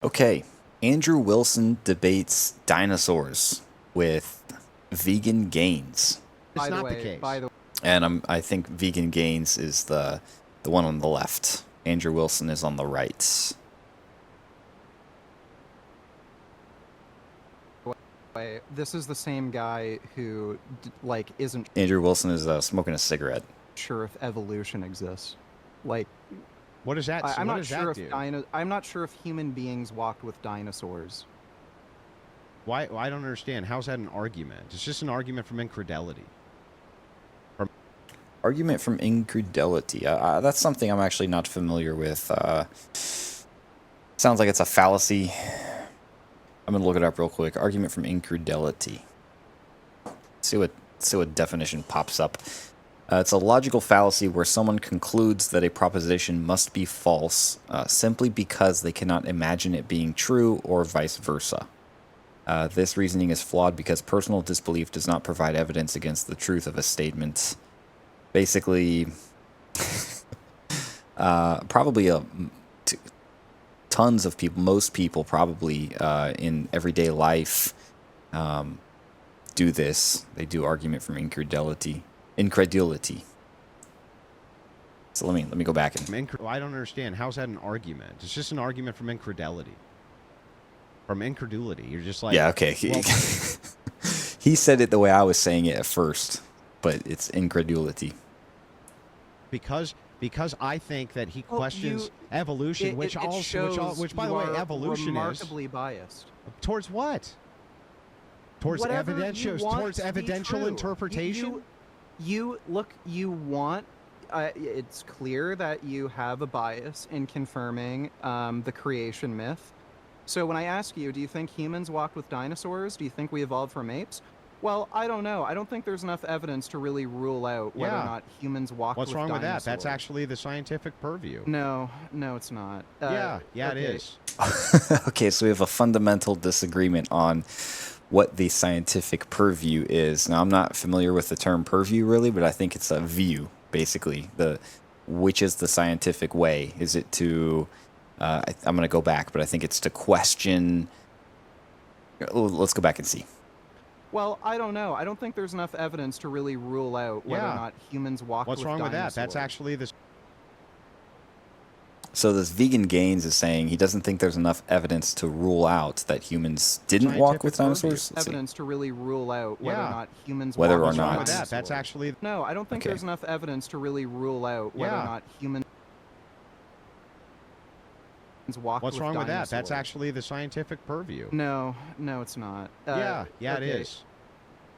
Okay, Andrew Wilson debates dinosaurs with Vegan Gains, It's not the case. and I think Vegan Gains is the one on the left. Andrew Wilson is on the right. Way, this is the same guy who isn't Andrew Wilson is smoking a cigarette. sure if evolution exists. Like, What does that? I'm what not does sure that if do? I'm not sure if human beings walked with dinosaurs. Why? I don't understand. How's that an argument? It's just an argument from incredulity. Argument from incredulity. That's something I'm actually not familiar with. Sounds like it's a fallacy. I'm gonna look it up real quick. Argument from incredulity. See what definition pops up. It's a logical fallacy where someone concludes that a proposition must be false simply because they cannot imagine it being true, or vice versa. This reasoning is flawed because personal disbelief does not provide evidence against the truth of a statement. Basically, probably tons of people, most people probably in everyday life do this. They do argument from incredulity. So let me go back and I don't understand. How's that an argument? It's just an argument from incredulity. From incredulity, you're just like, yeah, okay. Well, He said it the way I was saying it at first, but it's incredulity. because I think that he questions evolution, which by the way, evolution remarkably biased. towards what? Towards Whatever evidential, you want towards to be evidential true. interpretation. You look. You want. It's clear that you have a bias in confirming the creation myth. So when I ask you, do you think humans walked with dinosaurs? Do you think we evolved from apes? Well, I don't know. I don't think there's enough evidence to really rule out whether or not humans walked with dinosaurs. What's wrong with that? That's actually the scientific purview. No, it's not. Yeah, okay. it is. Okay, so we have a fundamental disagreement on what the scientific purview is. Now, I'm not familiar with the term purview really, but I think it's a view, basically. Which is the scientific way? Is it to... I'm going to go back, but I think it's to question... Let's go back and see. Well, I don't know. I don't think there's enough evidence to really rule out whether or not humans walked with dinosaurs. What's wrong with that? That's actually the... So this Vegan Gains is saying he doesn't think there's enough evidence to rule out that humans didn't walk with dinosaurs. Evidence to really rule out whether or not humans whether or walked with not. dinosaurs. That's actually... No, I don't think there's enough evidence to really rule out whether or not humans walked What's with wrong with that? dinosaurs. That's actually the scientific purview. No, it's not. Yeah, it is.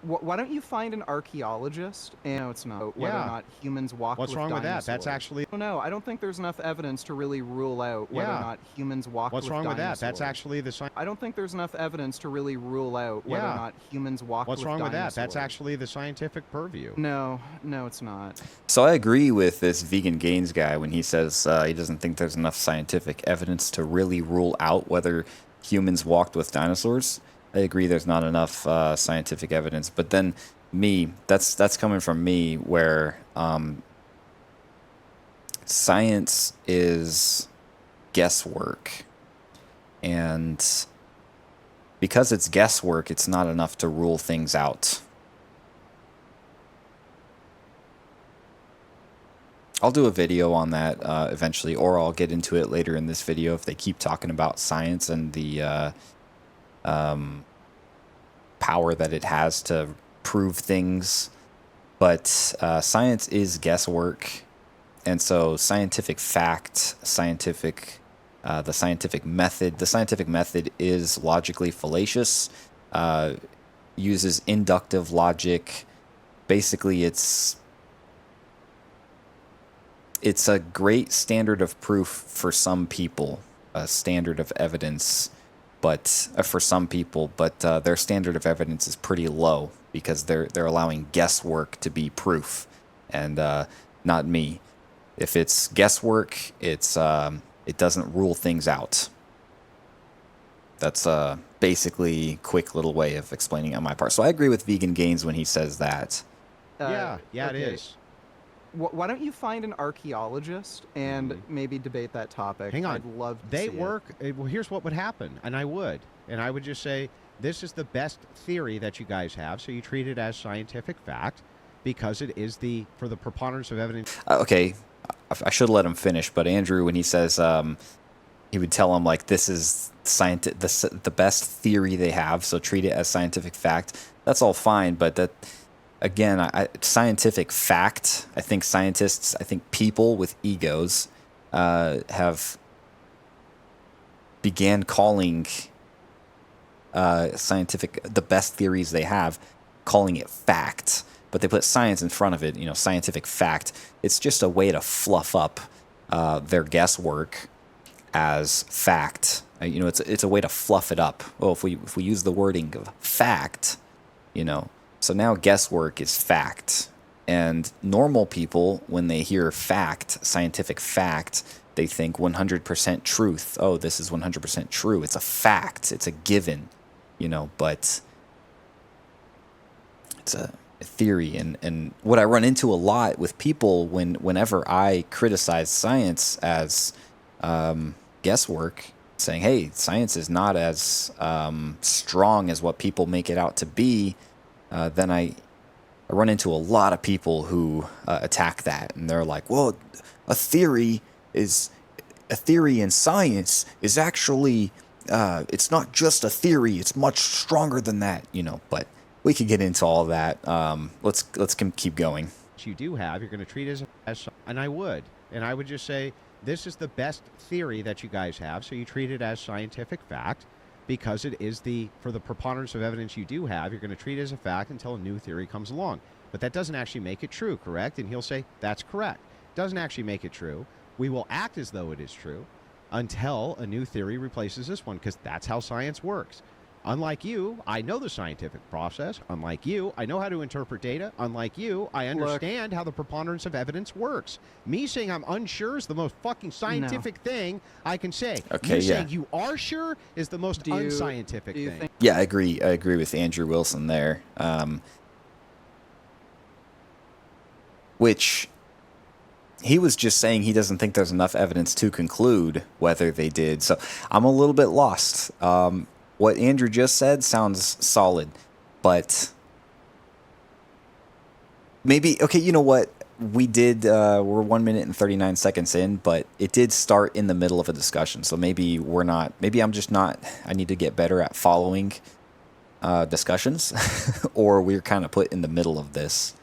Why don't you find an archaeologist? No, it's not. Whether or not humans walked with dinosaurs. What's wrong with that? That's actually... No, I don't think there's enough evidence to really rule out whether or not humans walked with dinosaurs. What's wrong with that? That's actually the... I don't think there's enough evidence to really rule out whether or not humans walked with dinosaurs. What's wrong with that? That's actually the scientific purview. No, it's not. So I agree with this Vegan Gains guy when he says he doesn't think there's enough scientific evidence to really rule out whether humans walked with dinosaurs. I agree there's not enough scientific evidence, but then that's coming from me, where science is guesswork, and because it's guesswork, it's not enough to rule things out. I'll do a video on that eventually, or I'll get into it later in this video if they keep talking about science and the power that it has to prove things. But science is guesswork, and so scientific fact, the scientific method is logically fallacious, uses inductive logic. Basically, it's a great standard of proof for some people, a standard of evidence, but for some people, but their standard of evidence is pretty low because they're allowing guesswork to be proof, and not me. If it's guesswork, it doesn't rule things out. That's basically quick little way of explaining on my part. So I agree with Vegan Gains when he says that. It is. Why don't you find an archaeologist and maybe debate that topic? Hang on. I'd love to They see work. Well, here's what would happen, and I would just say this is the best theory that you guys have, so you treat it as scientific fact because it is for the preponderance of evidence. Okay, I should let him finish, but Andrew, when he says he would tell him like this is the best theory they have, so treat it as scientific fact. That's all fine, but that. Again, scientific fact, I think scientists, I think people with egos began calling the best theories they have, calling it fact. But they put science in front of it, scientific fact. It's just a way to fluff up their guesswork as fact. It's a way to fluff it up. Well, if we use the wording of fact, So now guesswork is fact. And normal people, when they hear fact, scientific fact, they think 100% truth. Oh, this is 100% true. It's a fact. It's a given, but it's a theory. And what I run into a lot with people whenever I criticize science as guesswork, saying, hey, science is not as strong as what people make it out to be, then I run into a lot of people who attack that, and they're like, "Well, a theory in science is actually it's not just a theory; it's much stronger than that." But we could get into all that. Let's keep going. You do have. You're going to treat it as, and I would just say this is the best theory that you guys have, so you treat it as scientific fact. Because it is for the preponderance of evidence you do have, you're going to treat it as a fact until a new theory comes along. But that doesn't actually make it true, correct? And he'll say, that's correct. Doesn't actually make it true. We will act as though it is true until a new theory replaces this one, because that's how science works. Unlike you, I know the scientific process. Unlike you, I know how to interpret data. Unlike you, I understand how the preponderance of evidence works. Me saying I'm unsure is the most fucking scientific thing I can say. Okay, you saying you are sure is the most unscientific thing. Yeah, I agree. I agree with Andrew Wilson there. Which he was just saying he doesn't think there's enough evidence to conclude whether they did. So I'm a little bit lost. What Andrew just said sounds solid, but maybe, okay, you know what? We did, we're 1 minute and 39 seconds in, but it did start in the middle of a discussion. So maybe I'm just not, I need to get better at following discussions, or we're kind of put in the middle of this.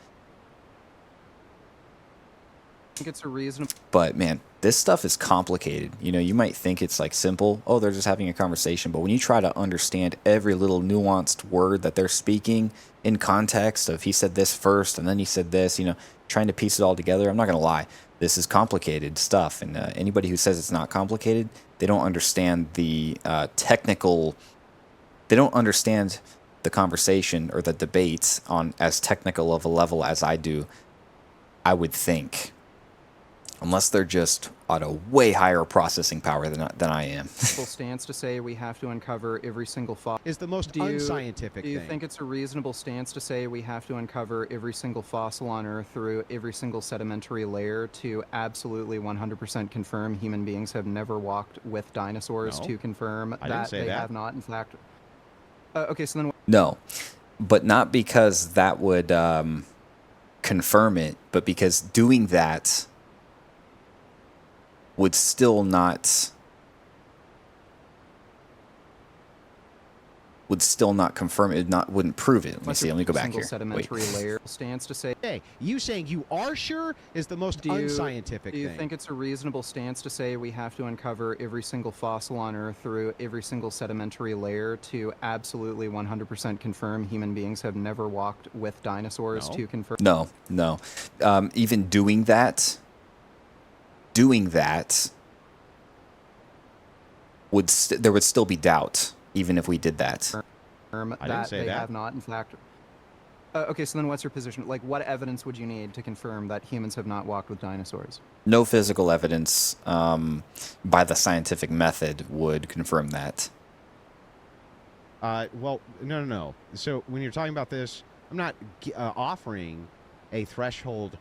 I think it's a reasonable. But man, this stuff is complicated. You might think it's like simple. Oh, they're just having a conversation. But when you try to understand every little nuanced word that they're speaking in context of he said this first and then he said this, trying to piece it all together, I'm not going to lie. This is complicated stuff. And anybody who says it's not complicated, they don't understand the technical, they don't understand the conversation or the debate on as technical of a level as I do, I would think. Unless they're just at a way higher processing power than I am. Stance to say we have to uncover every single fossil is the most unscientific thing. Do you think it's a reasonable stance to say we have to uncover every single fossil on Earth through every single sedimentary layer to absolutely 100% confirm human beings have never walked with dinosaurs, to confirm that they have not, in fact? Okay, so then... No, but not because that would confirm it, but because doing that would still not confirm it. Wouldn't prove it. Let me see. Let me go back here. Sedimentary layer stance to say. Hey, you saying you are sure is the most unscientific thing. Do you think it's a reasonable stance to say we have to uncover every single fossil on Earth through every single sedimentary layer to absolutely 100% confirm human beings have never walked with dinosaurs? To confirm? No. Even doing that there would still be doubt, even if we did that. I didn't say that. Have not, in fact. Okay, so then what's your position? Like, what evidence would you need to confirm that humans have not walked with dinosaurs? No physical evidence by the scientific method would confirm that. Well, no. So when you're talking about this, I'm not offering a threshold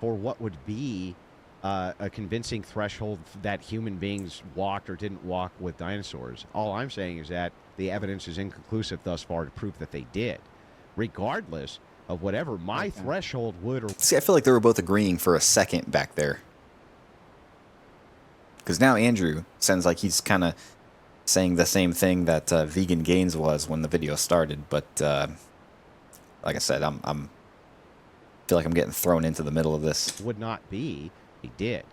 for what would be a convincing threshold that human beings walked or didn't walk with dinosaurs. All I'm saying is that the evidence is inconclusive thus far to prove that they did, regardless of whatever my threshold would or... See, I feel like they were both agreeing for a second back there. Because now Andrew sounds like he's kind of saying the same thing that Vegan Gains was when the video started. But like I said, I'm feel like I'm getting thrown into the middle of this. would not be, they did,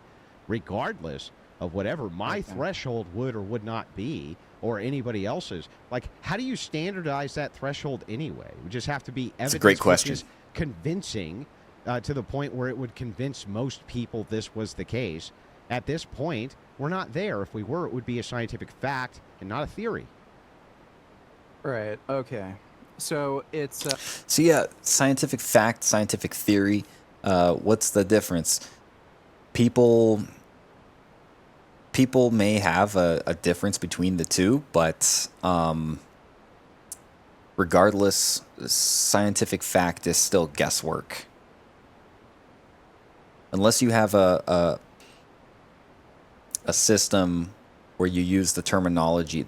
regardless of whatever my threshold would or would not be, or anybody else's. Like, how do you standardize that threshold anyway? We just have to be evidence. It's a great question. Which is convincing to the point where it would convince most people this was the case. At this point, we're not there. If we were, it would be a scientific fact and not a theory. Right. Okay. So it's So yeah, scientific fact, scientific theory. What's the difference? People may have a difference between the two, but regardless, scientific fact is still guesswork. Unless you have a system where you use the terminology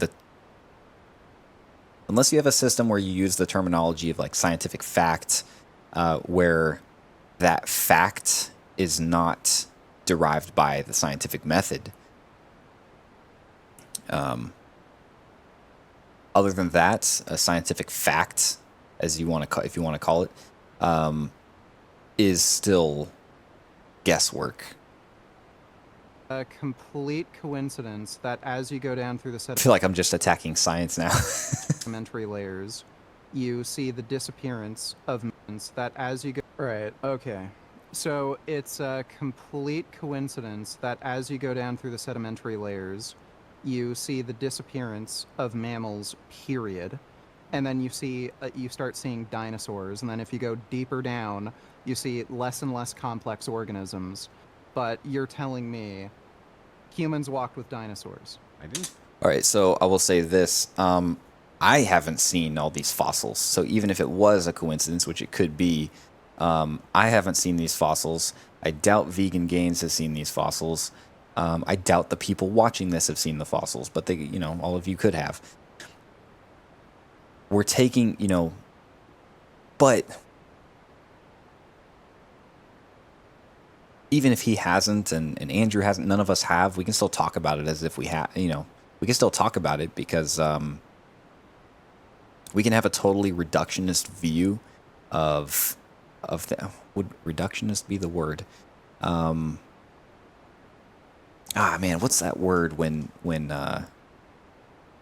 unless you have a system where you use the terminology of like scientific fact, where that fact is not derived by the scientific method. Other than that, a scientific fact, as you want to if you want to call it, is still guesswork. a complete coincidence that as you go down through the I feel like I'm just attacking science now. sedimentary layers, you see the disappearance of mountains that as you go... Right, okay. So it's a complete coincidence that as you go down through the sedimentary layers, you see the disappearance of mammals, period. And then you start seeing dinosaurs. And then if you go deeper down, you see less and less complex organisms. But you're telling me humans walked with dinosaurs. I didn't. All right, so I will say this. I haven't seen all these fossils. So even if it was a coincidence, which it could be, I haven't seen these fossils. I doubt Vegan Gains has seen these fossils. I doubt the people watching this have seen the fossils, but they, all of you could have. We're taking, but even if he hasn't and Andrew hasn't, none of us have, we can still talk about it as if we have, we can still talk about it because we can have a totally reductionist view of the, would reductionist be the word? Man, what's that word when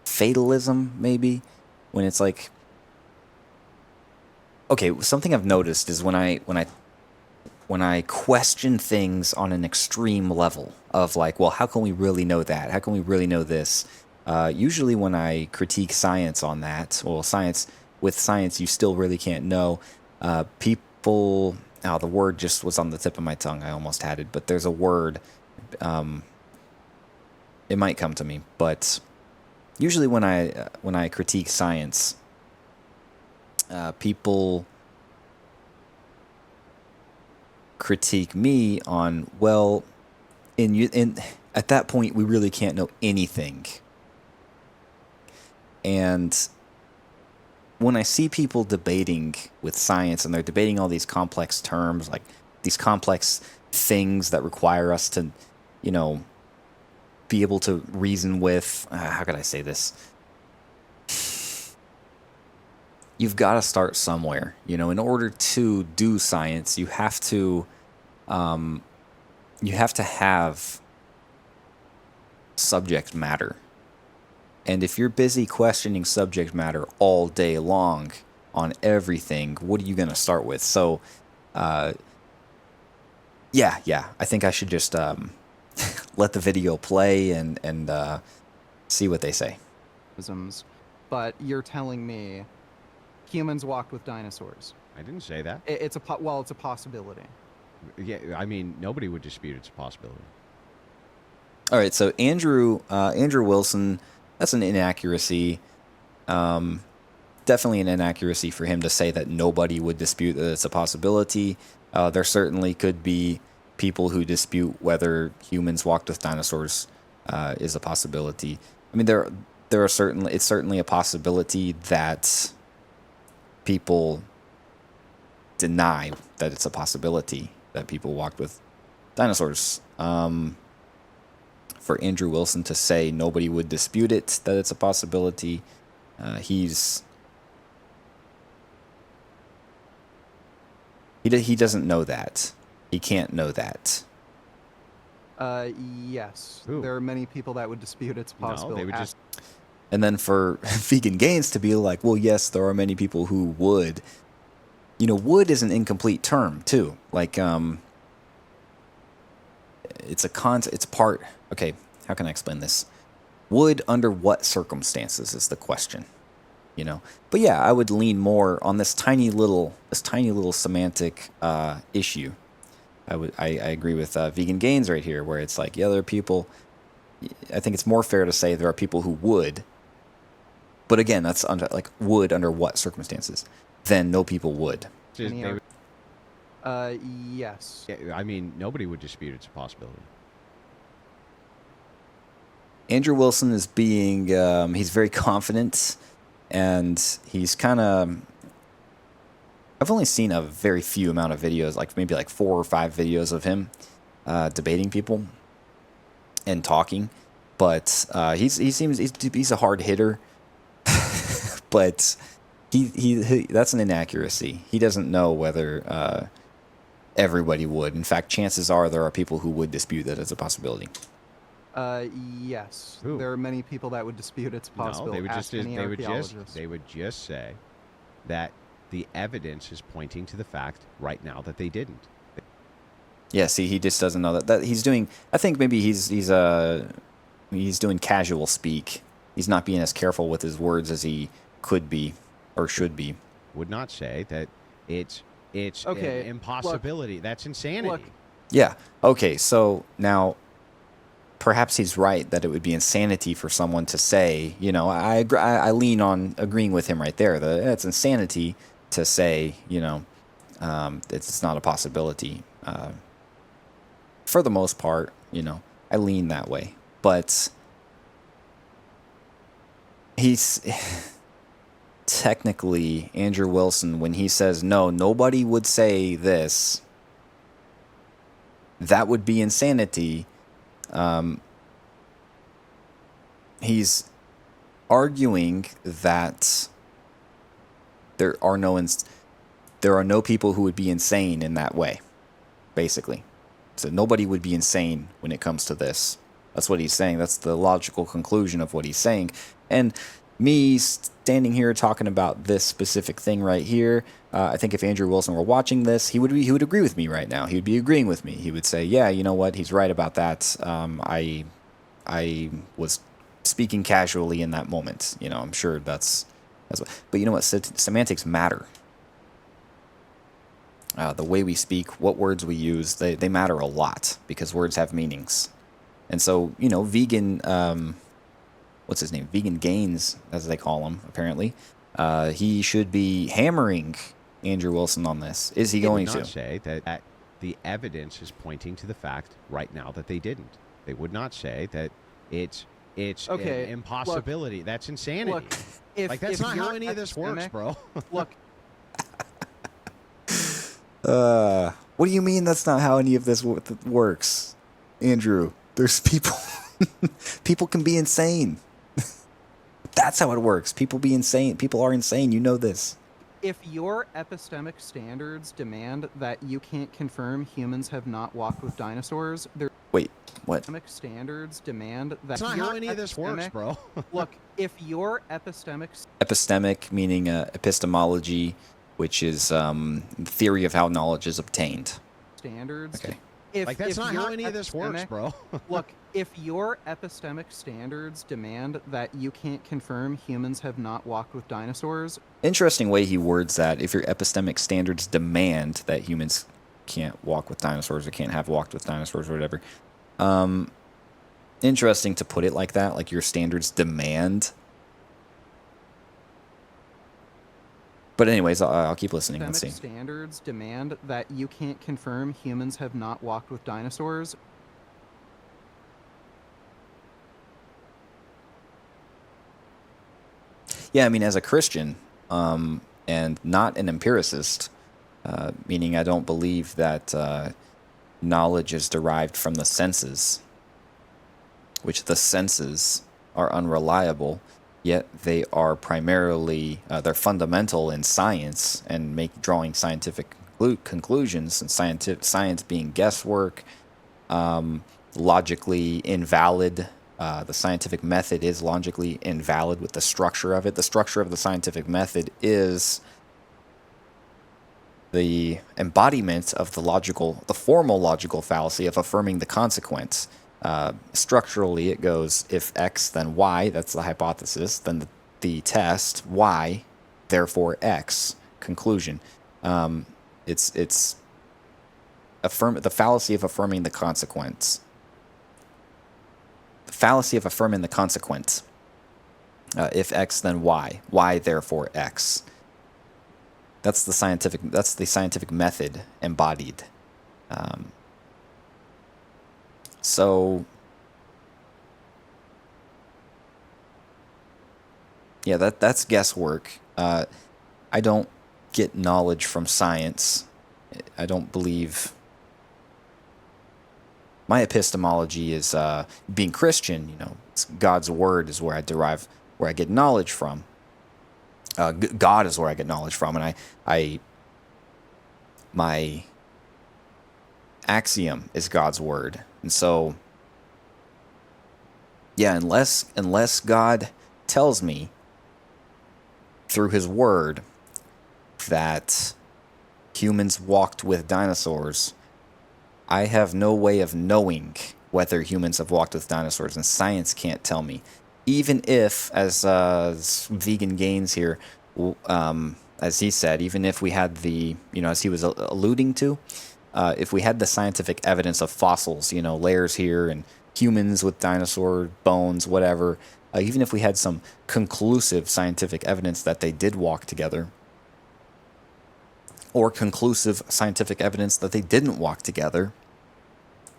fatalism, maybe? When it's like, okay, something I've noticed is when I question things on an extreme level of like, well, how can we really know that? How can we really know this? Usually when I critique science on that, well, with science, you still really can't know. People, the word just was on the tip of my tongue. I almost had it, but there's a word. It might come to me, but usually when I critique science, people critique me on, well, at that point we really can't know anything. And when I see people debating with science and they're debating all these complex terms, like these complex things that require us to, be able to reason with, how could I say this? You've got to start somewhere. In order to do science, you have to have subject matter. And if you're busy questioning subject matter all day long on everything, what are you going to start with? So, I think I should just let the video play and see what they say. But you're telling me humans walked with dinosaurs. I didn't say that. It's a possibility. Yeah, I mean, nobody would dispute it's a possibility. All right, so Andrew Wilson, that's an inaccuracy. Definitely an inaccuracy for him to say that nobody would dispute that it's a possibility. There certainly could be people who dispute whether humans walked with dinosaurs is a possibility. I mean, there are it's certainly a possibility that people deny that it's a possibility that people walked with dinosaurs. For Andrew Wilson to say nobody would dispute it, that it's a possibility, he doesn't know that. He can't know that. Yes. Who? There are many people that would dispute it's possible. No, they would just. And then for Vegan Gains to be like, well, yes, there are many people who would. You know, would is an incomplete term too. Like, it's part. Okay, how can I explain this? Would under what circumstances is the question, you know? But yeah, I would lean more on this tiny little semantic issue. I agree with Vegan Gains right here, where it's like, yeah, there are people. I think it's more fair to say there are people who would. But again, that's under would under what circumstances? Then no people would. Yes. I mean, nobody would dispute it's a possibility. Andrew Wilson is being, he's very confident, and he's kind of, I've only seen a very few amount of videos, like maybe like 4 or 5 videos of him debating people and talking, but he's a hard hitter, but he that's an inaccuracy. He doesn't know whether everybody would. In fact, chances are there are people who would dispute that as a possibility. Yes. Who? There are many people that would dispute it's possible. No, they would Ask just any they would archaeologist. just say that the evidence is pointing to the fact right now that they didn't. Yeah, see, he just doesn't know that he's doing. I think maybe he's doing casual speak. He's not being as careful with his words as he could be or should be. Would not say that it's Okay, an impossibility. That's insanity. Look, Yeah. Okay. So now, perhaps he's right that it would be insanity for someone to say. You know, I lean on agreeing with him right there. That it's insanity to say. You know, it's not a possibility. For the most part, you know, I lean that way. But he's technically Andrew Wilson when he says no, nobody would say this. That would be insanity. He's arguing that there are no people who would be insane in that way, basically. So nobody would be insane when it comes to this. That's what he's saying. That's the logical conclusion of what he's saying. And me standing here talking about this specific thing right here, I think if Andrew Wilson were watching this, he would agree with me right now. He would be agreeing with me. He would say, yeah, you know what? He's right about that. I was speaking casually in that moment. You know, I'm sure that's what. But you know what? Semantics matter. The way we speak, what words we use, they matter a lot because words have meanings. And so, you know, what's his name? Vegan Gains, as they call him, apparently. He should be hammering Andrew Wilson on this. Is he going to? to? Would not say that the evidence is pointing to the fact right now that they didn't. They would not say that it's Okay, an impossibility. Look, that's insanity. Look, that's not how you're any of this works, bro. Look, what do you mean that's not how any of this works, Andrew? There's people. People can be insane. That's how it works. People be insane. People are insane. You know this. if your epistemic standards demand that you can't confirm humans have not walked with dinosaurs, their Wait, what? epistemic standards demand that That's not how any of this works, bro. Look, if your epistemic Epistemic meaning epistemology, which is theory of how knowledge is obtained. standards, Okay. That's not how any of this works, bro. Look, if your epistemic standards demand that you can't confirm humans have not walked with dinosaurs. Interesting way he words that. If your epistemic standards demand that humans can't walk with dinosaurs or can't have walked with dinosaurs or whatever. Interesting to put it like that, like your standards demand. But anyways, I'll keep listening. Let's see. Epistemic standards demand that you can't confirm humans have not walked with dinosaurs. Yeah, I mean, as a Christian, and not an empiricist, meaning I don't believe that knowledge is derived from the senses, which the senses are unreliable, yet they are primarily, they're fundamental in science and drawing scientific conclusions, and science being guesswork, logically invalid. The scientific method is logically invalid with the structure of it. The structure of the scientific method is the embodiment of the formal logical fallacy of affirming the consequence. Structurally, it goes, if X, then Y. That's the hypothesis. Then the test, Y, therefore X. Conclusion. It's the fallacy of affirming the consequence. The fallacy of affirming the consequence. If X, then Y. Y, therefore X. That's the scientific method embodied. So, yeah, that's guesswork. I don't get knowledge from science. I don't believe. My epistemology is being Christian. You know, it's God's word is where I get knowledge from. God is where I get knowledge from, and my axiom is God's word. And so, yeah, unless God tells me through his word that humans walked with dinosaurs, I have no way of knowing whether humans have walked with dinosaurs, and science can't tell me. Even if, as Vegan Gains here, as he said, even if we had as he was alluding to, if we had the scientific evidence of fossils, layers here and humans with dinosaur bones, whatever, even if we had some conclusive scientific evidence that they did walk together, or conclusive scientific evidence that they didn't walk together,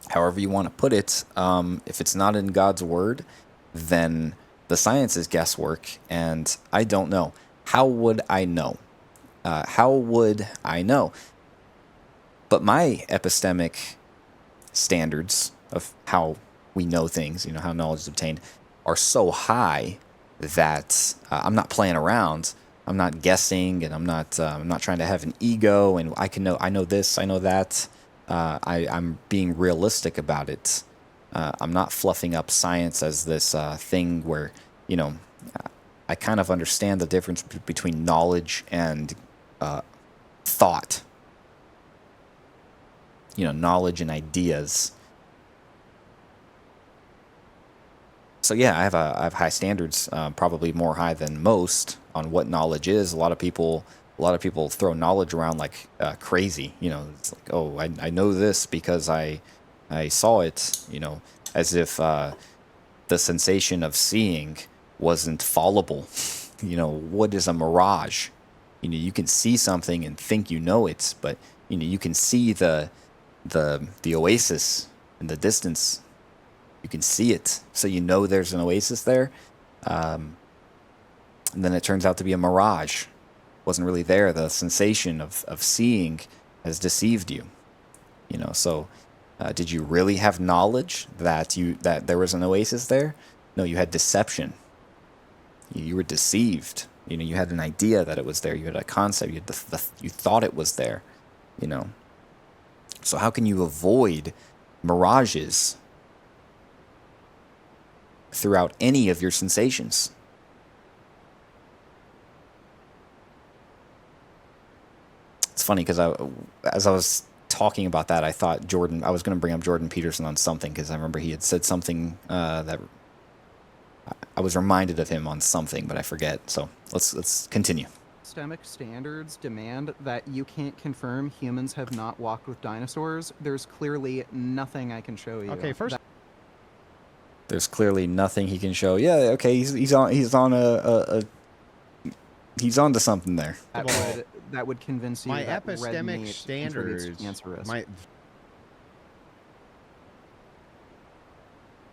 however you want to put it, if it's not in God's word, then the science is guesswork, and I don't know. How would I know? How would I know? But my epistemic standards of how we know things, how knowledge is obtained, are so high that I'm not playing around. I'm not guessing, and I'm not trying to have an ego. And I know this, I know that. I'm being realistic about it. I'm not fluffing up science as this thing where I kind of understand the difference between knowledge and thought. Knowledge and ideas. So yeah, I have high standards, probably more high than most, on what knowledge is. A lot of people throw knowledge around like crazy. It's like, oh, I know this because I saw it. As if the sensation of seeing wasn't fallible. What is a mirage? You can see something and think you know it, but you can see the oasis in the distance. You can see it, so there's an oasis there. And then it turns out to be a mirage. It wasn't really there. The sensation of seeing has deceived you. So did you really have knowledge that there was an oasis there? No, you had deception. You were deceived. You had an idea that it was there. You had a concept. You thought it was there. So how can you avoid mirages throughout any of your sensations? It's funny because as I was talking about that, I thought I was going to bring up Jordan Peterson on something, because I remember he had said something that I was reminded of him on something, but I forget. So let's continue. Epistemic standards demand that you can't confirm humans have not walked with dinosaurs. There's clearly nothing I can show you. Okay, first. There's clearly nothing he can show. Yeah, okay, he's on he's onto something there. That would convince you My that red epistemic meat standards, contributes to cancer risk. my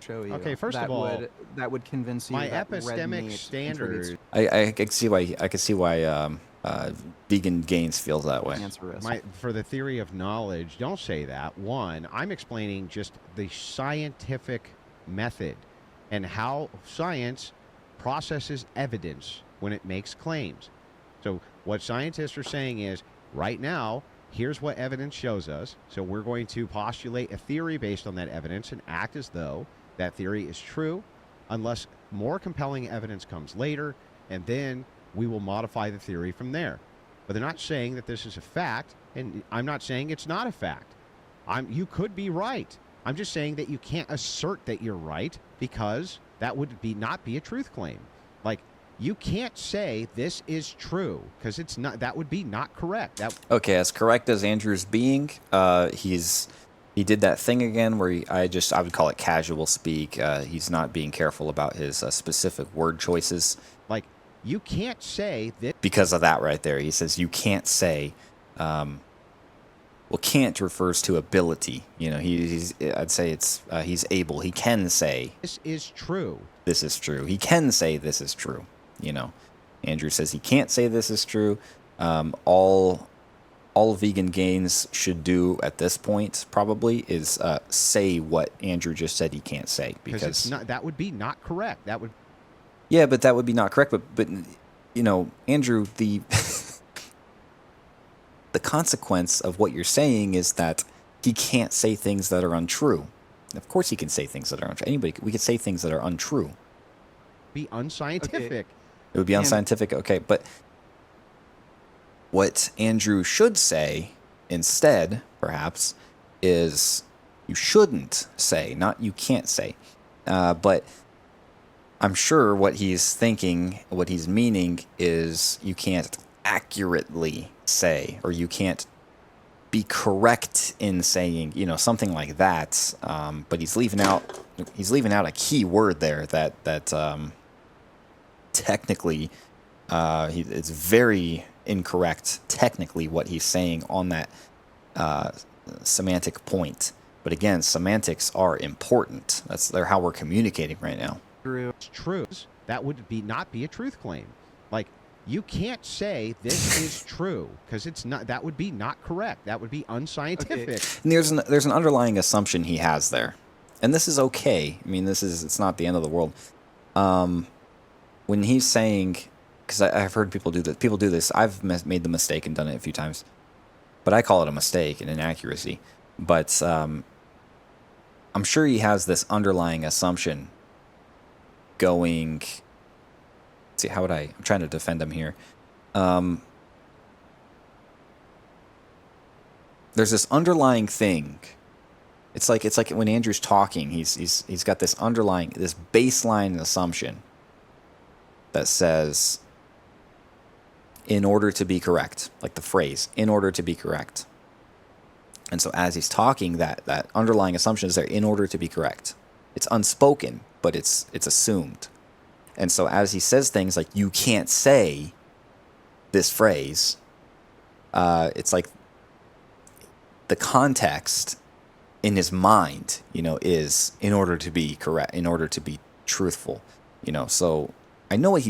Show you. Okay, first that of all, that would convince you my that red epistemic meat standards, I can see why Vegan Gains feels that way. cancer risk. for the theory of knowledge, don't say that. One, I'm explaining just the scientific method and how science processes evidence when it makes claims. So what scientists are saying is, right now, here's what evidence shows us. So we're going to postulate a theory based on that evidence and act as though that theory is true, unless more compelling evidence comes later, and then we will modify the theory from there. But they're not saying that this is a fact, and I'm not saying it's not a fact. You could be right. I'm just saying that you can't assert that you're right, because that would not be a truth claim. Like, you can't say this is true, because it's not. That would be not correct. Okay, as correct as Andrew's being, he did that thing again where I would call it casual speak. He's not being careful about his specific word choices. Like, you can't say that. Because of that right there. He says you can't say, well, can't refers to ability. You know, I'd say it's, he's able. He can say. This is true. This is true. He can say this is true. You know, Andrew says he can't say this is true. All Vegan Gains should do at this point probably is say what Andrew just said he can't say, because it's not, that would be not correct. That would. Yeah, but that would be not correct. But you know, Andrew, the the consequence of what you're saying is that he can't say things that are untrue. Of course, he can say things that are untrue. We could say things that are untrue. Be unscientific. Okay. It would be unscientific. Okay, but what Andrew should say instead, perhaps, is you shouldn't say, not you can't say. But I'm sure what he's thinking, what he's meaning is you can't accurately say, or you can't be correct in saying, you know, something like that. But he's leaving out a key word there that technically it's very incorrect technically what he's saying on that semantic point. But again, semantics are important. They're how we're communicating right now. It's true. That would not be a truth claim. Like, you can't say this is true, because it's not. That would be not correct. That would be unscientific. Okay. And there's an underlying assumption he has there, and this is okay. I mean, it's not the end of the world. When he's saying, because I've heard people do this. People do this. I've made the mistake and done it a few times, but I call it a mistake and inaccuracy. But I'm sure he has this underlying assumption going. See, how would I'm trying to defend him here. There's this underlying thing. It's like when Andrew's talking, he's got this baseline assumption that says, in order to be correct, like the phrase, in order to be correct. And so as he's talking, that underlying assumption is there, in order to be correct. It's unspoken, but it's assumed. And so as he says things like, you can't say this phrase, it's like the context in his mind, you know, is in order to be correct, in order to be truthful, you know. So I know what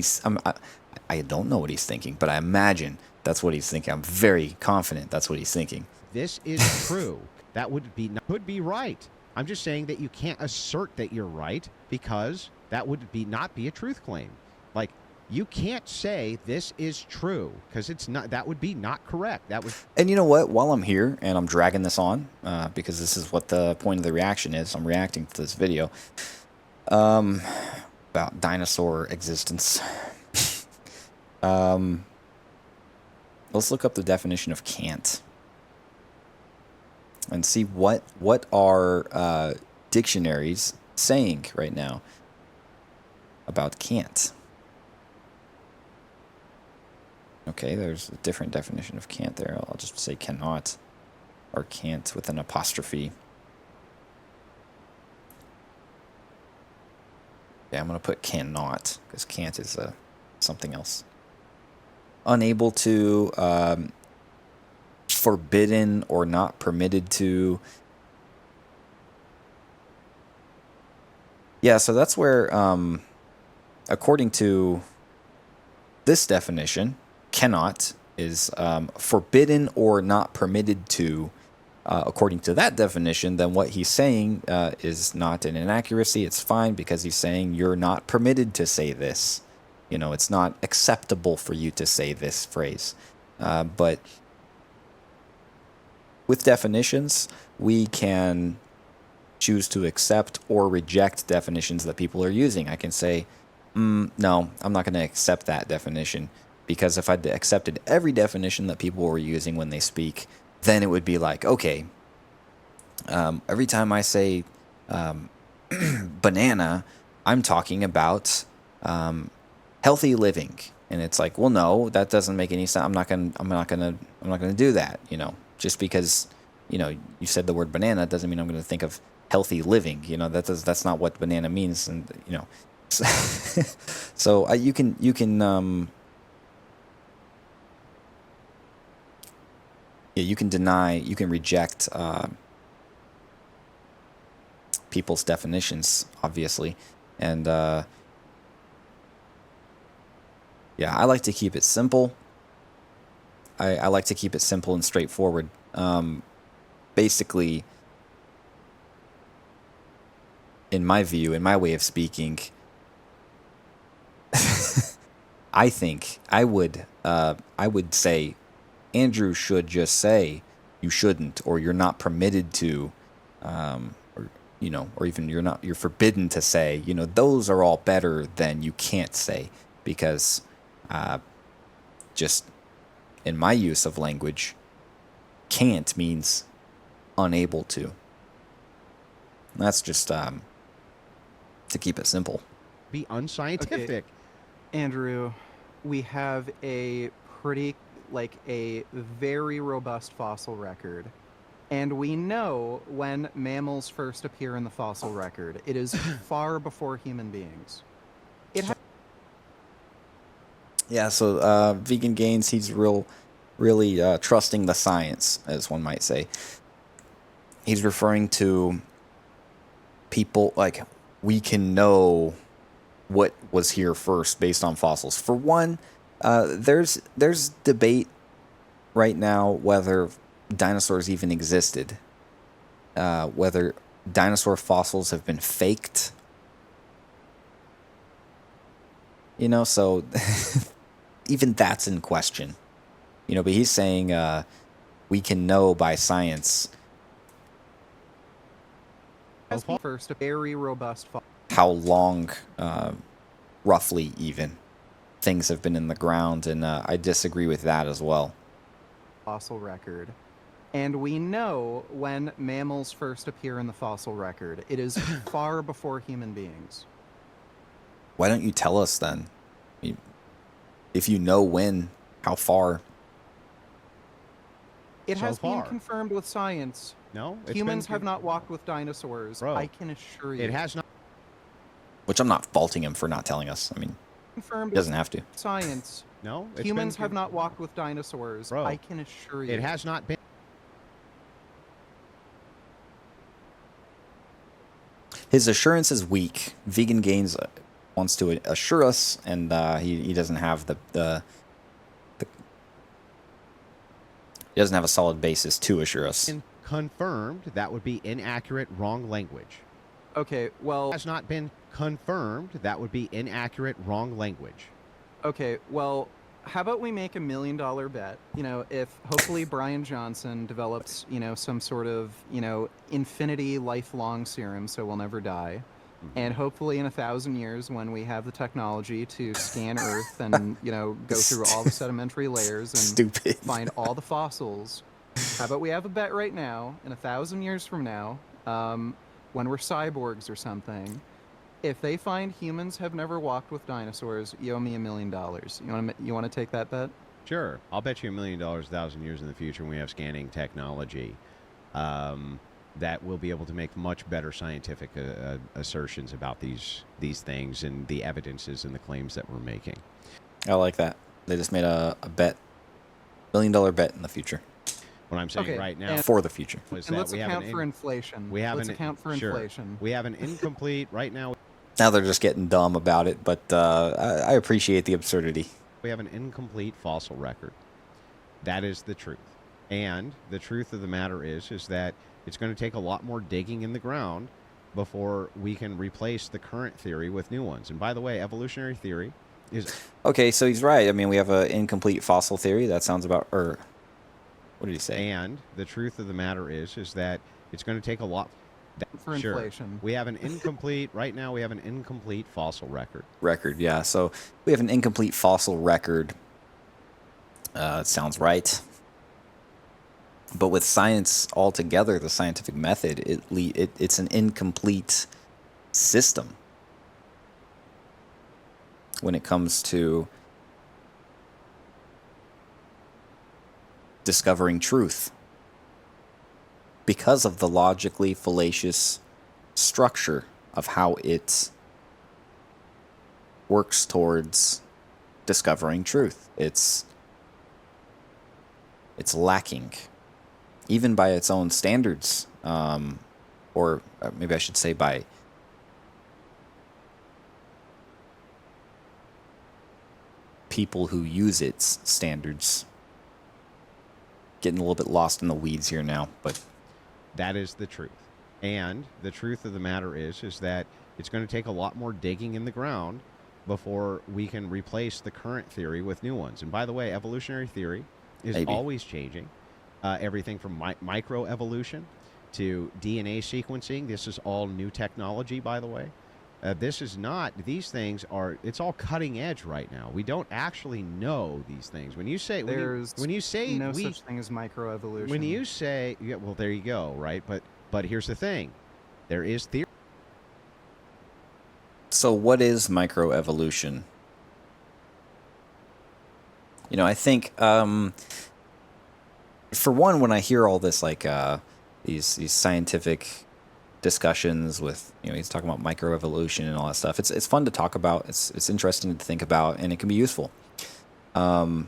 I don't know what he's thinking, but I imagine that's what he's thinking. I'm very confident that's what he's thinking. This is true. That could be right. I'm just saying that you can't assert that you're right, because that would not be a truth claim. Like, you can't say this is true, because it's not. That would be not correct. And you know what? While I'm here and I'm dragging this on, because this is what the point of the reaction is, I'm reacting to this video about dinosaur existence. Let's look up the definition of can't and see what are dictionaries saying right now about can't. Okay, there's a different definition of can't there. I'll just say cannot, or can't with an apostrophe. Yeah, I'm going to put cannot, because can't is something else. unable to, forbidden or not permitted to. Yeah, so that's where, according to this definition, cannot is forbidden or not permitted to. According to that definition, then what he's saying is not an inaccuracy. It's fine because he's saying you're not permitted to say this. You know, it's not acceptable for you to say this phrase. But with definitions, we can choose to accept or reject definitions that people are using. I can say, no, I'm not going to accept that definition, because if I'd accepted every definition that people were using when they speak, then it would be like, okay, every time I say banana, I'm talking about healthy living, and it's like, well, no, that doesn't make any sense. I'm not gonna do that. You know, just because you said the word banana doesn't mean I'm going to think of healthy living. You know, that's not what banana means, and so you can you can deny, you can reject people's definitions, obviously. And yeah, I like to keep it simple. I like to keep it simple and straightforward. Basically, in my view, in my way of speaking, I think I would say Andrew should just say you shouldn't, or you're not permitted to, or even you're forbidden to say. Those are all better than you can't say, because just in my use of language, can't means unable to. That's just to keep it simple. Be unscientific. Okay. Andrew, we have a very robust fossil record. And we know when mammals first appear in the fossil record. It is far before human beings. Yeah, so Vegan Gains, he's really trusting the science, as one might say. He's referring to people, like, we can know what was here first based on fossils. For one, there's debate right now whether dinosaurs even existed, whether dinosaur fossils have been faked. So even that's in question. But he's saying we can know by science First, a very robust how long, roughly even, things have been in the ground, and I disagree with that as well. Fossil record. And we know when mammals first appear in the fossil record. It is far before human beings. Why don't you tell us then? If you know when, how far? It So has far. been confirmed with science. No, Humans have not walked with dinosaurs. Bro, I can assure you. It has not. Which I'm not faulting him for not telling us. I mean, confirmed he doesn't have to. with science. No, it's Humans been, have not walked with dinosaurs. Bro, I can assure you. It has not been. His assurance is weak. Vegan Gains wants to assure us, and he doesn't have he doesn't have a solid basis to assure us. Confirmed, that would be inaccurate, wrong language. Okay, well... Has not been confirmed, that would be inaccurate, wrong language. Okay, well, how about we make $1 million bet? If hopefully Brian Johnson develops, some sort of, infinity lifelong serum so we'll never die. And hopefully in 1,000 years, when we have the technology to scan Earth and, go through all the sedimentary layers and find all the fossils, how about we have a bet right now, in 1,000 years from now, when we're cyborgs or something, if they find humans have never walked with dinosaurs, you owe me $1 million. You want to take that bet? Sure. I'll bet you $1 million 1,000 years in the future when we have scanning technology. That we'll be able to make much better scientific assertions about these things and the evidences and the claims that we're making. I like that. They just made a bet, $1 million bet in the future. What I'm saying Okay, right now and- For the future. was And that let's we have account an for inflation. we have Let's an account for sure. inflation. We have an incomplete right now. Now they're just getting dumb about it, but I appreciate the absurdity. We have an incomplete fossil record. That is the truth. And the truth of the matter is that it's going to take a lot more digging in the ground before we can replace the current theory with new ones. And by the way, evolutionary theory is Okay, so he's right. I mean, we have an incomplete fossil theory. That sounds about, or what did he say? and the truth of the matter is that it's going to take a lot For sure. inflation. We have an incomplete right now we have an incomplete fossil record. Record, yeah. So we have an incomplete fossil record. It sounds right. But with science altogether, the scientific method, it's an incomplete system when it comes to discovering truth because of the logically fallacious structure of how it works towards discovering truth. It's lacking, even by its own standards, or maybe I should say by people who use its standards. Getting a little bit lost in the weeds here now, but That is the truth. And the truth of the matter is that it's going to take a lot more digging in the ground before we can replace the current theory with new ones. And by the way, evolutionary theory is Maybe. always changing. Everything from microevolution to DNA sequencing. This is all new technology, by the way. This is not, these things are, it's all cutting edge right now. We don't actually know these things. When you say, There's when you say no we, such thing as microevolution. when you say, yeah, well, there you go, right? But here's the thing. There is theory. so what is microevolution? You know, I think for one, when I hear all this, like these scientific discussions with, you know, he's talking about microevolution and all that stuff. It's fun to talk about. It's interesting to think about, and it can be useful. But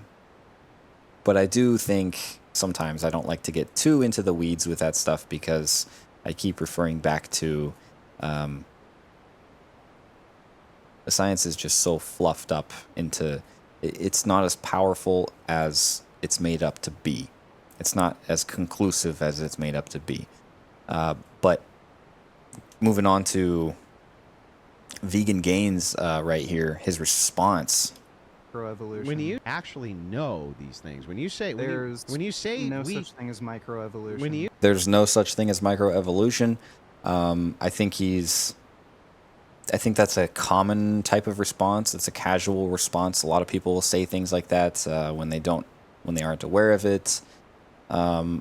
I do think sometimes I don't like to get too into the weeds with that stuff because I keep referring back to the science is just so fluffed up into it's not as powerful as it's made up to be. It's not as conclusive as it's made up to be. But moving on to Vegan Gains right here, his response. Microevolution. When you actually know these things, when you say, There's when you say no we, such thing as microevolution. when you, There's no such thing as microevolution. I think that's a common type of response. It's a casual response. A lot of people will say things like that when they aren't aware of it. I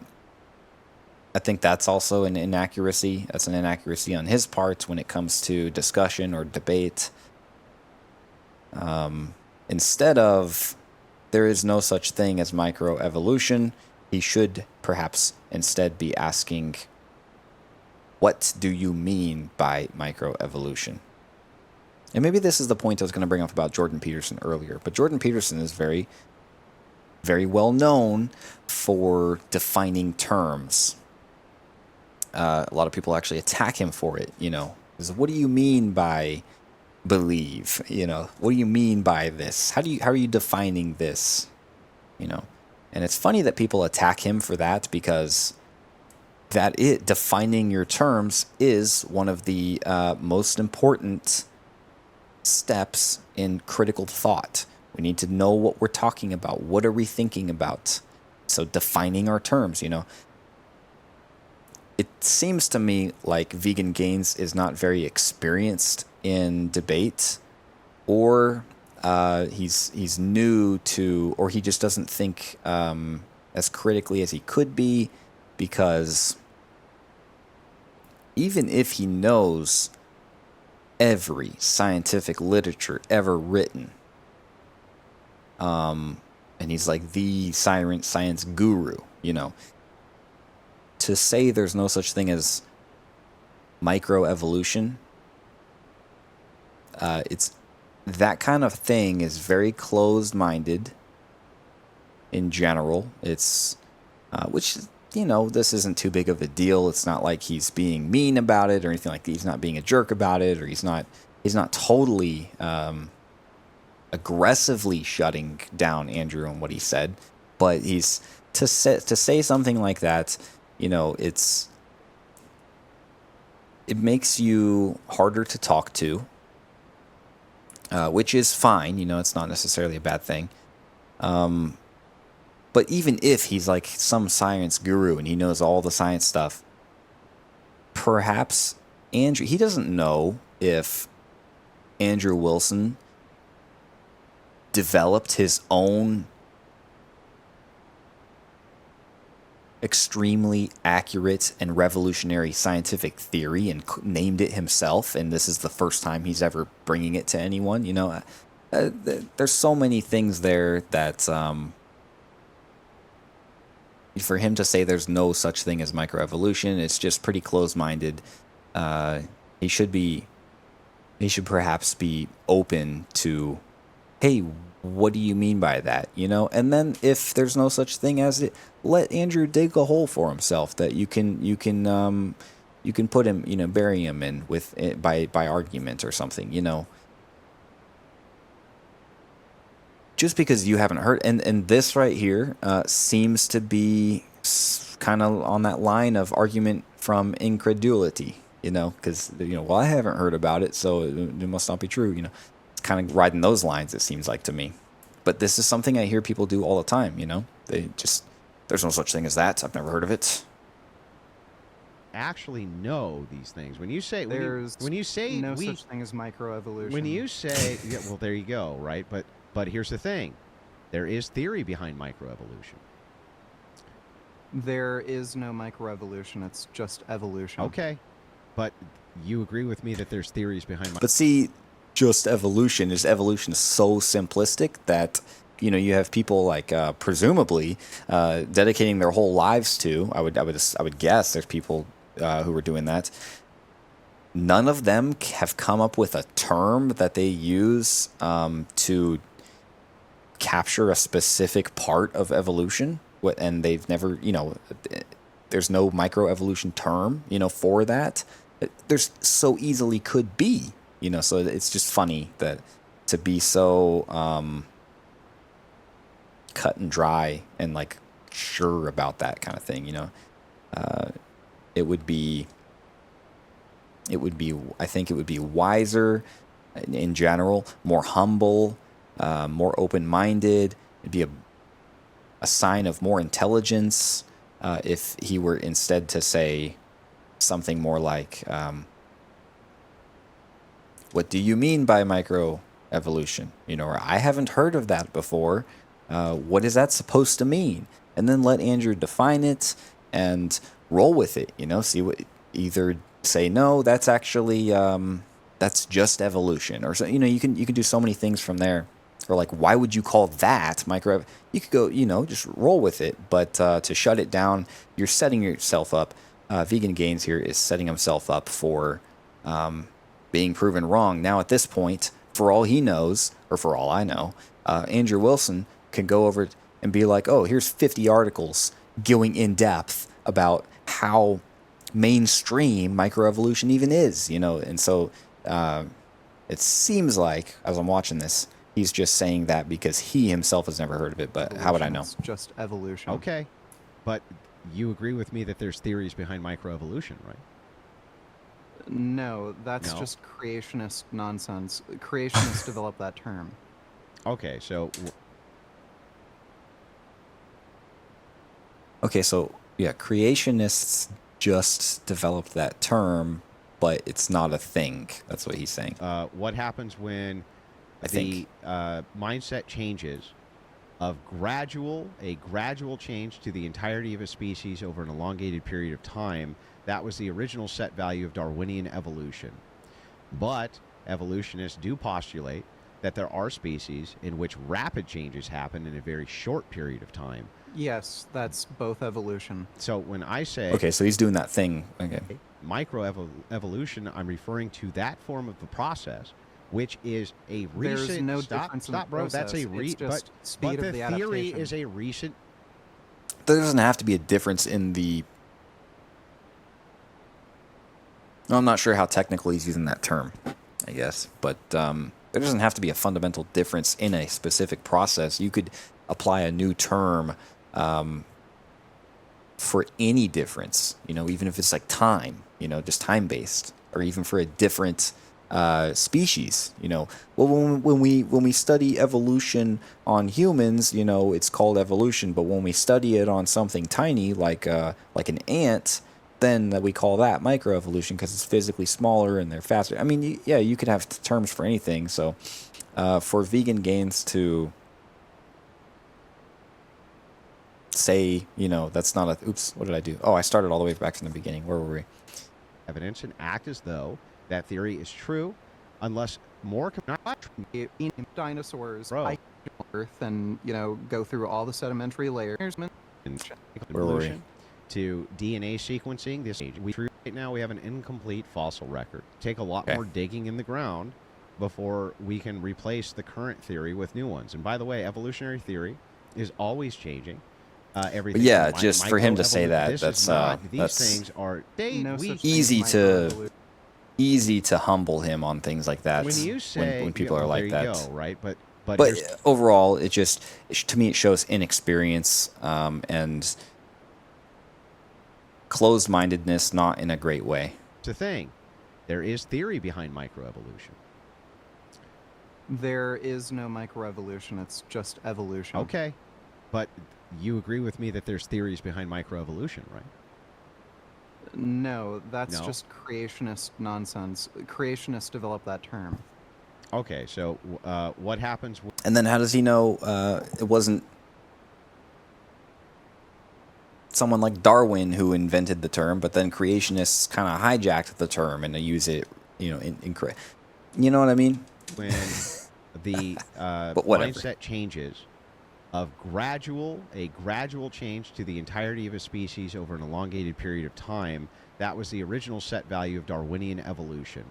think that's also an inaccuracy. That's an inaccuracy on his part when it comes to discussion or debate. Instead of, there is no such thing as microevolution, he should perhaps instead be asking, what do you mean by microevolution? And maybe this is the point I was going to bring up about Jordan Peterson earlier. But Jordan Peterson is very, very well known for defining terms. A lot of people actually attack him for it, you know. What do you mean by believe? You know, what do you mean by this? How are you defining this? You know, and it's funny that people attack him for that because defining your terms is one of the most important steps in critical thought. We need to know what we're talking about. What are we thinking about? So defining our terms, you know. It seems to me like Vegan Gains is not very experienced in debate, or he's new to, or he just doesn't think as critically as he could be, because even if he knows every scientific literature ever written, and he's like the science guru, you know, to say there's no such thing as microevolution, it's that kind of thing is very closed-minded, in general. It's which, you know, this isn't too big of a deal. It's not like he's being mean about it or anything like that. He's not being a jerk about it, or he's not totally aggressively shutting down Andrew and what he said. But he's to say something like that, you know, it makes you harder to talk to, which is fine. You know, it's not necessarily a bad thing. But even if he's like some science guru and he knows all the science stuff, perhaps Andrew, he doesn't know if Andrew Wilson developed his own extremely accurate and revolutionary scientific theory and named it himself, and this is the first time he's ever bringing it to anyone. You know, there's so many things there that for him to say there's no such thing as microevolution, it's just pretty close-minded. He should perhaps be open to, hey, what do you mean by that? You know, and then if there's no such thing as it, let Andrew dig a hole for himself that you can put him, you know, bury him in with by argument or something, you know. Just because you haven't heard, and this right here seems to be kind of on that line of argument from incredulity, you know, because, you know, well, I haven't heard about it, so it must not be true, you know. It's kind of riding those lines, it seems like to me. But this is something I hear people do all the time, you know. They just, there's no such thing as that. I've never heard of it. Actually know these things. When you say There's when you say no such thing as microevolution. when you say yeah, well, there you go, right? But here's the thing, there is theory behind microevolution. There is no microevolution. It's just evolution. Okay, but you agree with me that there's theories behind. But see, just evolution so simplistic that, you know, you have people like presumably dedicating their whole lives to. I would guess there's people who are doing that. None of them have come up with a term that they use to capture a specific part of evolution. And they've never, you know, there's no microevolution term, you know, for that. There's so easily could be, you know, so it's just funny that to be so cut and dry and like sure about that kind of thing, you know. I think it would be wiser in general, more humble, more open-minded. It'd be a sign of more intelligence if he were instead to say something more like, what do you mean by microevolution? You know, or I haven't heard of that before. What is that supposed to mean? And then let Andrew define it and roll with it, you know, see what, either say, no, that's actually, that's just evolution, or so, you know, you can do so many things from there. Or like, why would you call that micro? You could go, you know, just roll with it. But to shut it down, you're setting yourself up. Vegan Gains here is setting himself up for being proven wrong. Now, at this point, for all he knows, or for all I know, Andrew Wilson can go over and be like, oh, here's 50 articles going in depth about how mainstream microevolution even is, you know. And so it seems like, as I'm watching this, he's just saying that because he himself has never heard of it, but how would I know? It's just evolution. Okay, but you agree with me that there's theories behind microevolution, right? No, that's No. just creationist nonsense. Creationists developed that term. Okay, so Okay, so yeah, creationists just developed that term, but it's not a thing. That's what he's saying. what happens when I the think. mindset changes of a gradual change to the entirety of a species over an elongated period of time? That was the original set value of Darwinian evolution. But evolutionists do postulate that there are species in which rapid changes happen in a very short period of time. Yes, that's both evolution. So when I say Okay, so he's doing that thing. Okay. microevolution, I'm referring to that form of the process which is a There's recent. no stop, difference in stop, the bro. That's process. a It's just speed but of the the theory adaptation. is a recent. There doesn't have to be a difference in the. I'm not sure how technically he's using that term, I guess, but there doesn't have to be a fundamental difference in a specific process. You could apply a new term for any difference, even if it's like time, just time based, or even for a different species. Well, when we study evolution on humans, it's called evolution, but when we study it on something tiny like an ant, then we call that microevolution because it's physically smaller and they're faster. I mean, you could have terms for anything. So for vegan gains to say, that's not a, oops, what did I do? Oh, I started all the way back from the beginning. Where were we? Evidence and act as though that theory is true, unless more. Dinosaurs Bro. Earth and go through all the sedimentary layers. Where were we? To DNA sequencing this age. Right now we have an incomplete fossil record. Take a lot Okay. more digging in the ground before we can replace the current theory with new ones. And by the way, evolutionary theory is always changing. Everything. Yeah, just for him to say that, this that's is not, these that's things are No such thing as easy to microevolution. easy to humble him on things like that. when you say when people are there like you that. go, right? But But here's overall, to me, it shows inexperience and closed-mindedness, not in a great way. the thing. There is theory behind microevolution. There is no microevolution. It's just evolution. Okay. But you agree with me that there's theories behind microevolution, right? No, that's No? just creationist nonsense. Creationists developed that term. Okay, so what happens? And then how does he know it wasn't someone like Darwin who invented the term, but then creationists kind of hijacked the term and they use it, incorrect. You know what I mean? When the But whatever. mindset changes of a gradual change to the entirety of a species over an elongated period of time, that was the original set value of Darwinian evolution.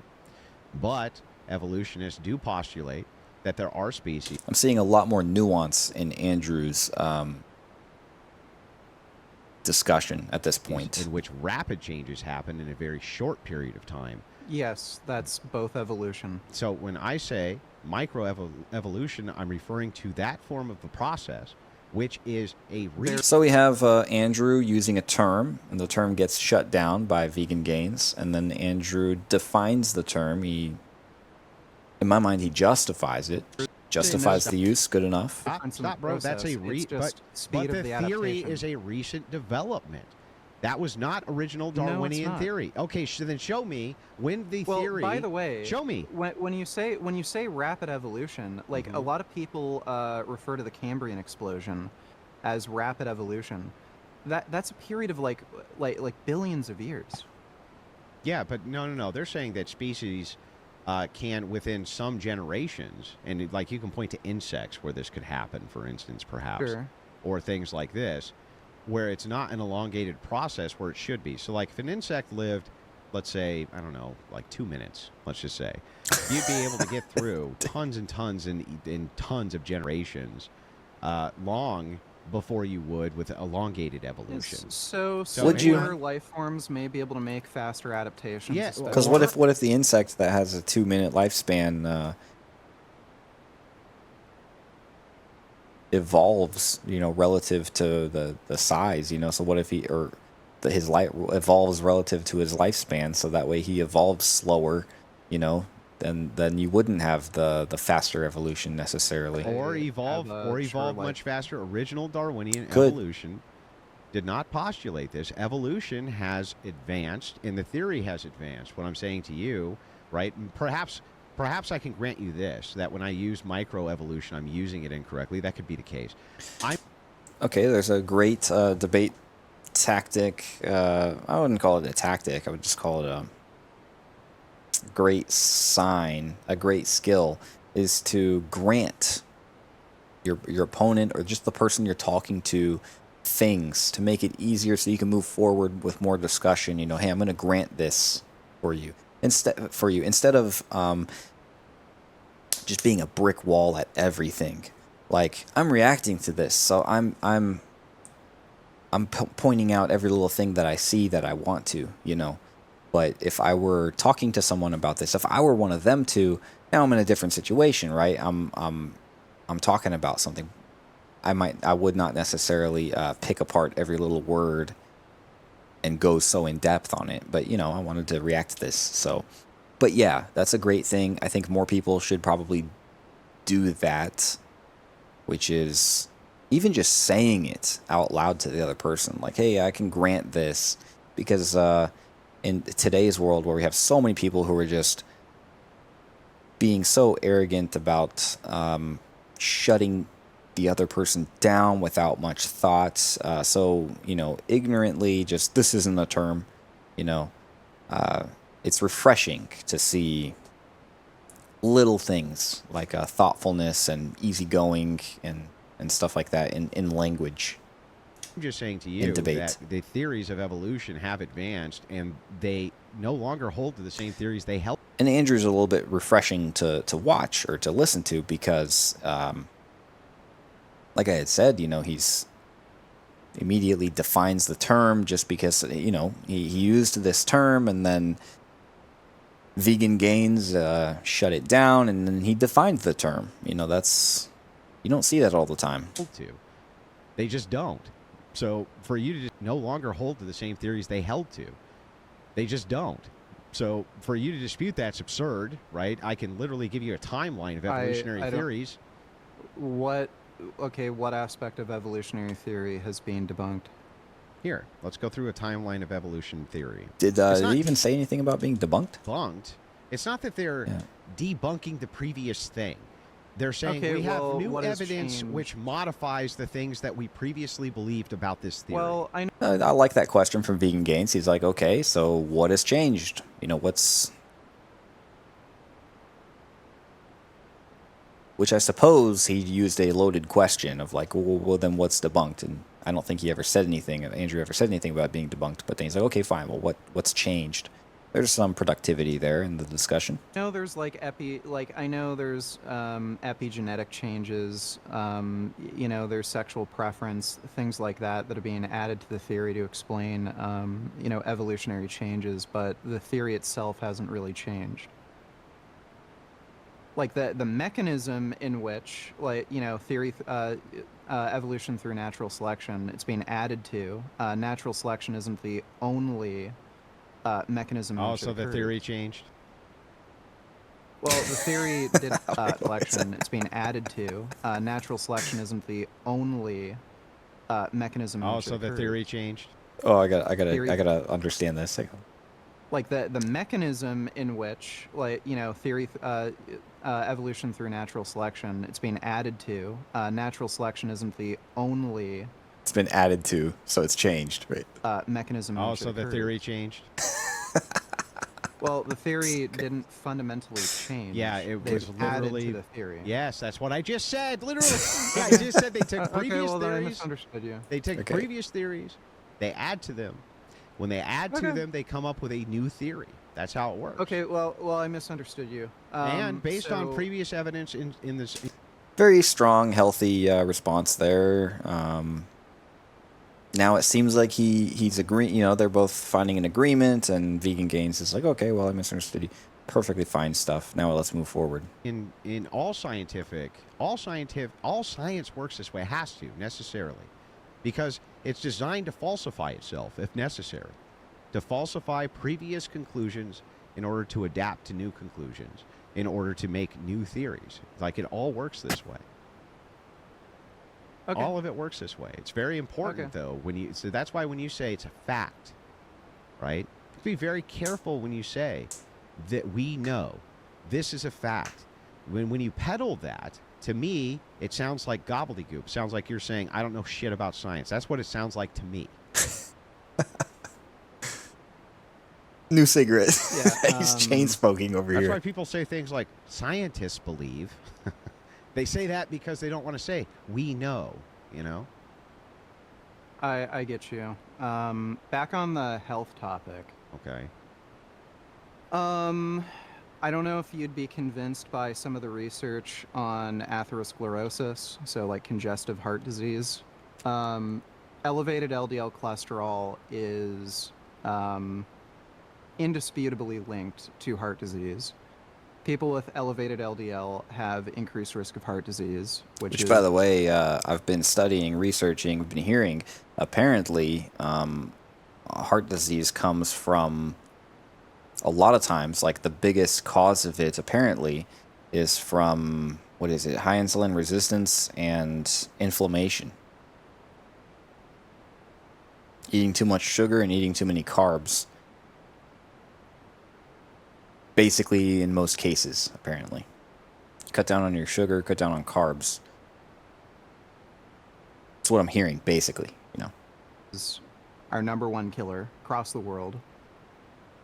But evolutionists do postulate that there are species. I'm seeing a lot more nuance in Andrew's discussion at this point. In which rapid changes happen in a very short period of time. Yes, that's both evolution. So when I say microevolution, I'm referring to that form of the process, which is a So we have Andrew using a term, and the term gets shut down by Vegan Gains, and then Andrew defines the term. In my mind, he justifies it. Justifies the use. Good enough. Stop, bro. That's a but speed the of the theory adaptation. is a recent development. That was not original Darwinian not. theory. Okay, so then show me when the Well, theory. by the way, show me. when you say rapid evolution, like a lot of people refer to the Cambrian explosion as rapid evolution. That's a period of like billions of years. Yeah, but no. They're saying that species can, within some generations, and you can point to insects where this could happen, for instance, perhaps, Sure. or things like this, where it's not an elongated process where it should be. So, like, if an insect lived, let's say, I don't know, like 2 minutes, let's just say, you'd be able to get through tons and tons and tons of generations long before you would with elongated evolution. So Would you- similar life forms may be able to make faster adaptations. Yeah, especially- Because what if the insect that has a 2-minute lifespan evolves, relative to the size, So what if his life evolves relative to his lifespan, so that way he evolves slower, then you wouldn't have the faster evolution necessarily. Or have evolve a short life. much faster. Original Darwinian Could. evolution did not postulate this. Evolution has advanced, and the theory has advanced. What I'm saying to you, right? And perhaps I can grant you this: that when I use microevolution, I'm using it incorrectly. That could be the case. Okay, there's a great debate tactic. I wouldn't call it a tactic. I would just call it a great sign, a great skill, is to grant your opponent or just the person you're talking to things to make it easier so you can move forward with more discussion. Hey, I'm going to grant this for you. Instead of just being a brick wall at everything. Like, I'm reacting to this, so I'm pointing out every little thing that I see that I want to, you know. But if I were talking to someone about this, if I were one of them too, now I'm in a different situation, right? I'm talking about something. I would not necessarily pick apart every little word and go so in depth on it. But, you know, I wanted to react to this. So, but yeah, that's a great thing. I think more people should probably do that, which is even just saying it out loud to the other person. Like, hey, I can grant this, because in today's world where we have so many people who are just being so arrogant about shutting the other person down without much thought. So, you know, ignorantly, just, this isn't a term, you know. It's refreshing to see little things like thoughtfulness and easygoing and stuff like that in language. I'm just saying to you debate. that the theories of evolution have advanced, and they no longer hold to the same theories they held. And Andrew's a little bit refreshing to watch or to listen to, because, like I had said, you know, he's immediately defines the term just because, you know, he used this term, and then Vegan Gains shut it down, and then he defined the term. You know, that's, you don't see that all the time. They just don't. So for you to just no longer hold to the same theories they held to, they just don't. So for you to dispute that's absurd, right? I can literally give you a timeline of evolutionary theories. What aspect of evolutionary theory has been debunked? Here, let's go through a timeline of evolution theory. Did he even say anything about being debunked? Debunked? It's not that they're debunking the previous thing. They're saying we have new evidence which modifies the things that we previously believed about this theory. Well, I like that question from Vegan Gains. He's like, okay, so what has changed? You know, what's... Which I suppose he used a loaded question of like, well, then what's debunked? And I don't think he ever said anything, Andrew ever said anything about being debunked. But then he's like, okay, fine, well, what's changed? There's some productivity there in the discussion. know there's I know there's epigenetic changes, you know, there's sexual preference, things like that are being added to the theory to explain, you know, evolutionary changes, but the theory itself hasn't really changed. Like the mechanism in which, like, you know, evolution through natural selection, it's being added to. Natural selection isn't the only mechanism. Oh, so the theory changed? Well, the theory did selection. It's being added to. Natural selection isn't the only mechanism. Oh, so the theory changed? Oh, I gotta understand this. Like the mechanism in which, like, you know, evolution through natural selection, it's being added to. Natural selection isn't the only. It's been added to, so it's changed, right? Mechanism. Oh, so the theory changed? Well, the theory didn't fundamentally change. Yeah, it was literally added to the theory. Yes, that's what I just said. Literally, yeah, I just said they took previous okay, well, theories. Then I misunderstood you. They take previous theories, they add to them. When they add to them, they come up with a new theory. That's how it works. Okay, well, I misunderstood you. And based on previous evidence in this, very strong, healthy response there. Now it seems like he's agreeing. You know, they're both finding an agreement, and Vegan Gains is like, okay, well, I misunderstood you. Perfectly fine stuff. Now let's move forward. In all science works this way. It has to necessarily, because it's designed to falsify itself if necessary, to falsify previous conclusions in order to adapt to new conclusions, in order to make new theories. Like, it all works this way. Okay. All of it works this way. It's very important, though. So that's why when you say it's a fact, right? Be very careful when you say that we know this is a fact. When you peddle that, to me, it sounds like gobbledygook. It sounds like you're saying, I don't know shit about science. That's what it sounds like to me. New cigarette. Yeah, he's chain smoking over here. That's why people say things like, scientists believe. They say that because they don't want to say, we know, you know? I get you. Back on the health topic. Okay. I don't know if you'd be convinced by some of the research on atherosclerosis, so like congestive heart disease. Um, Elevated LDL cholesterol is indisputably linked to heart disease. People with elevated LDL have increased risk of heart disease, which Which, is by the way, I've been studying, researching, been hearing. Apparently, heart disease comes from a lot of times, like the biggest cause of it, apparently, is from what is it? High insulin resistance and inflammation. Eating too much sugar and eating too many carbs. Basically, in most cases, apparently. Cut down on your sugar, cut down on carbs. That's what I'm hearing, basically, you know. is our #1 killer across the world.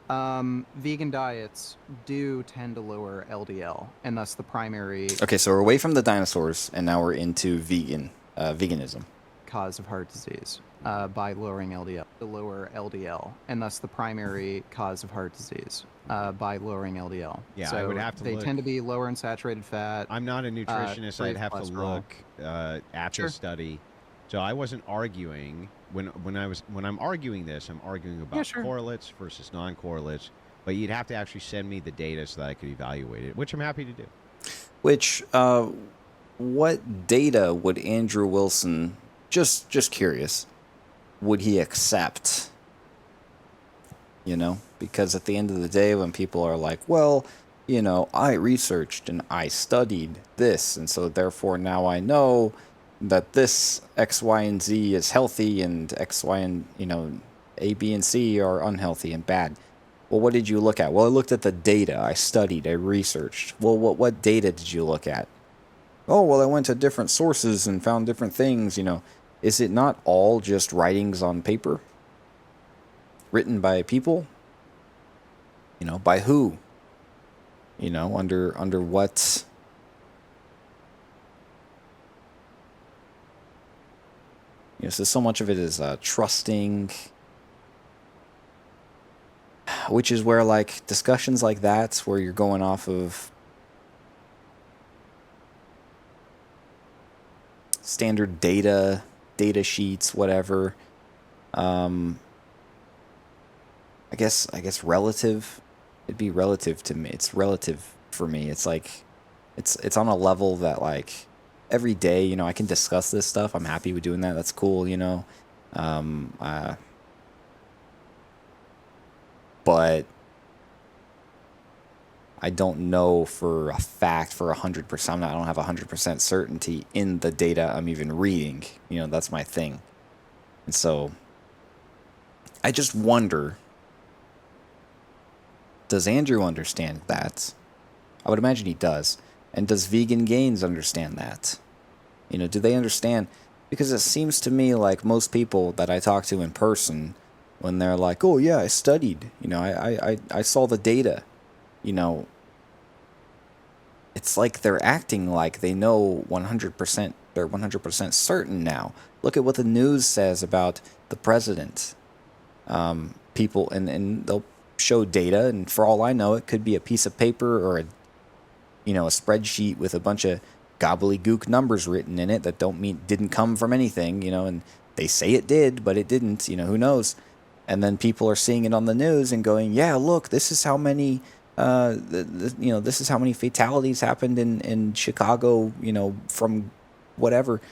Vegan diets do tend to lower LDL, and thus the primary Okay, so we're away from the dinosaurs, and now we're into veganism. cause of heart disease by lowering LDL. To lower LDL, and thus the primary cause of heart disease by lowering LDL. Yeah, so I would have to they look. tend to be lower in saturated fat. I'm not a nutritionist. free I'd of have to cholesterol. look at Sure. the study. So I wasn't arguing when I'm arguing this. I'm arguing about sure. correlates versus non-correlates. But you'd have to actually send me the data so that I could evaluate it, which I'm happy to do. Which, what data would Andrew Wilson, just curious, would he accept? You know, because at the end of the day, when people are like, well, you know, I researched and I studied this, and so therefore now I know that this X, Y, and Z is healthy, and X, Y, and, you know, A, B, and C are unhealthy and bad. Well, what did you look at? Well, I looked at the data. I studied. I researched. Well, what data did you look at? Oh, well, I went to different sources and found different things, you know. Is it not all just writings on paper? Written by people? You know, by who? You know, under what? You know, so much of it is trusting, which is where, like, discussions like that, where you're going off of standard data sheets, whatever. I guess relative. It'd be relative to me. It's relative for me. It's like, it's on a level that, like, every day, you know, I can discuss this stuff. I'm happy with doing that. That's cool, you know. But I don't know for a fact, for 100%. I don't have 100% certainty in the data I'm even reading. You know, that's my thing. And so I just wonder, does Andrew understand that? I would imagine he does. And does Vegan Gains understand that? You know, do they understand? Because it seems to me like most people that I talk to in person, when they're like, oh yeah, I studied, you know, I saw the data, you know, it's like they're acting like they know 100%, they're 100% certain now. Look at what the news says about the president. People, and they'll show data, and for all I know, it could be a piece of paper or a spreadsheet with a bunch of gobbledygook numbers written in it that didn't come from anything, you know, and they say it did, but it didn't, you know, who knows? And then people are seeing it on the news and going, yeah, look, this is how many, this is how many fatalities happened in Chicago, you know, from whatever.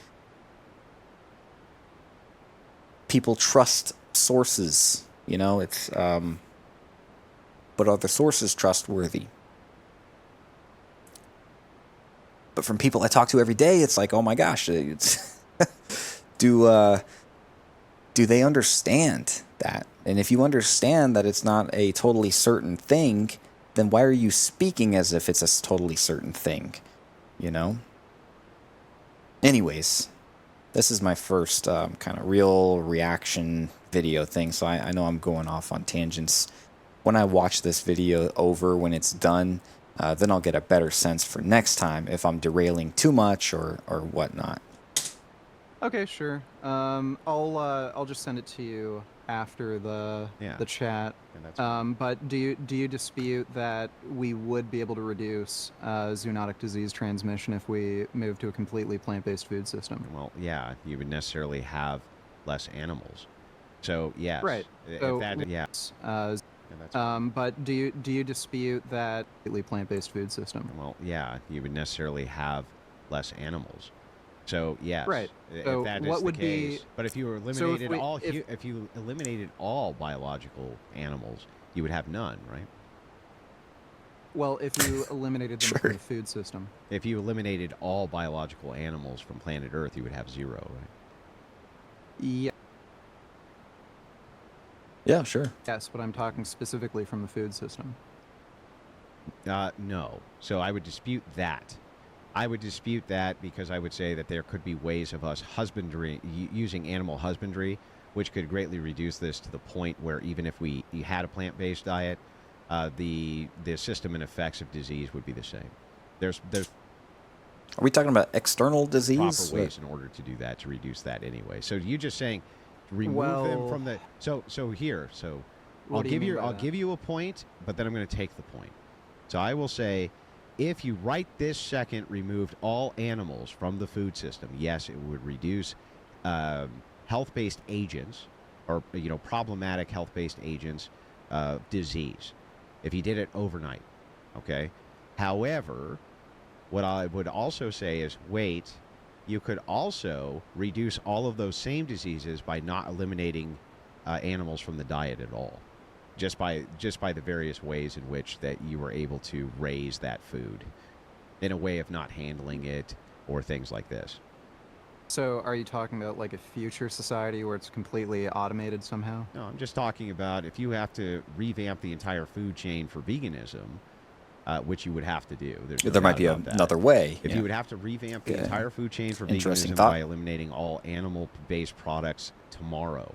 People trust sources, you know, it's, but are the sources trustworthy? But from people I talk to every day, it's like, oh my gosh, it's do they understand that? And if you understand that it's not a totally certain thing, then why are you speaking as if it's a totally certain thing? You know? Anyways, this is my first kind of real reaction video thing, so I know I'm going off on tangents. When I watch this video over, when it's done, then I'll get a better sense for next time if I'm derailing too much or whatnot. Okay, sure. I'll just send it to you after the Yeah. chat. And that's But do you dispute that we would be able to reduce zoonotic disease transmission if we move to a completely plant-based food system? well, yeah, you would necessarily have less animals. So yes, Right. if So that yeah, and that's but do you dispute that completely plant-based food system? well, yeah, you would necessarily have less animals. So yes, Right. if So that is what the would be case. But if you so if eliminated we all if if you eliminated all biological animals, you would have none, right? well if you eliminated them Sure. from the food system? If you eliminated all biological animals from planet Earth, you would have zero, right? Yeah. Yeah, sure. Yes, but I'm talking specifically from the food system. No. So I would dispute that. I would dispute that because I would say that there could be ways of us husbandry, using animal husbandry, which could greatly reduce this to the point where even if you had a plant-based diet, the system and effects of disease would be the same. There's Are we talking about external disease? proper ways in order to do that, to reduce that anyway. So you just saying remove them from the so What I'll do you mean by I'll that? give you a point, but then I'm going to take the point. So I will say, if you right this second removed all animals from the food system, yes, it would reduce health-based agents or problematic health-based agents disease. If you did it overnight, okay. However, what I would also say is, wait, you could also reduce all of those same diseases by not eliminating animals from the diet at all, just by the various ways in which that you were able to raise that food in a way of not handling it or things like this. So are you talking about like a future society where it's completely automated somehow? No, I'm just talking about if you have to revamp the entire food chain for veganism, which you would have to do. There's no There might doubt be about that. another way. If yeah. you would have to revamp the Okay. entire food chain for Interesting veganism thought. by eliminating all animal-based products tomorrow,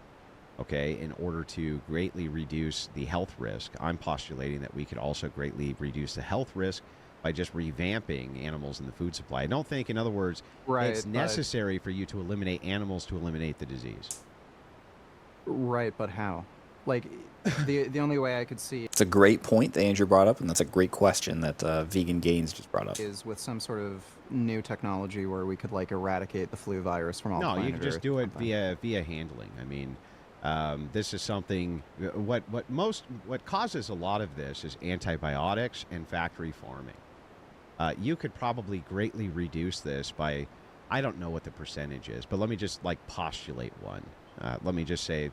okay, in order to greatly reduce the health risk, I'm postulating that we could also greatly reduce the health risk by just revamping animals in the food supply. I don't think, in other words, Right. it's necessary for you to eliminate animals to eliminate the disease. Right, but how? Like the only way I could see It's a great point that Andrew brought up, and that's a great question that Vegan Gains just brought up. is with some sort of new technology where we could like eradicate the flu virus from all No, you planet can just Earth do or it something. via handling. I mean, this is something. What causes a lot of this is antibiotics and factory farming. You could probably greatly reduce this by, I don't know what the percentage is, but let me just postulate one. Let me just say,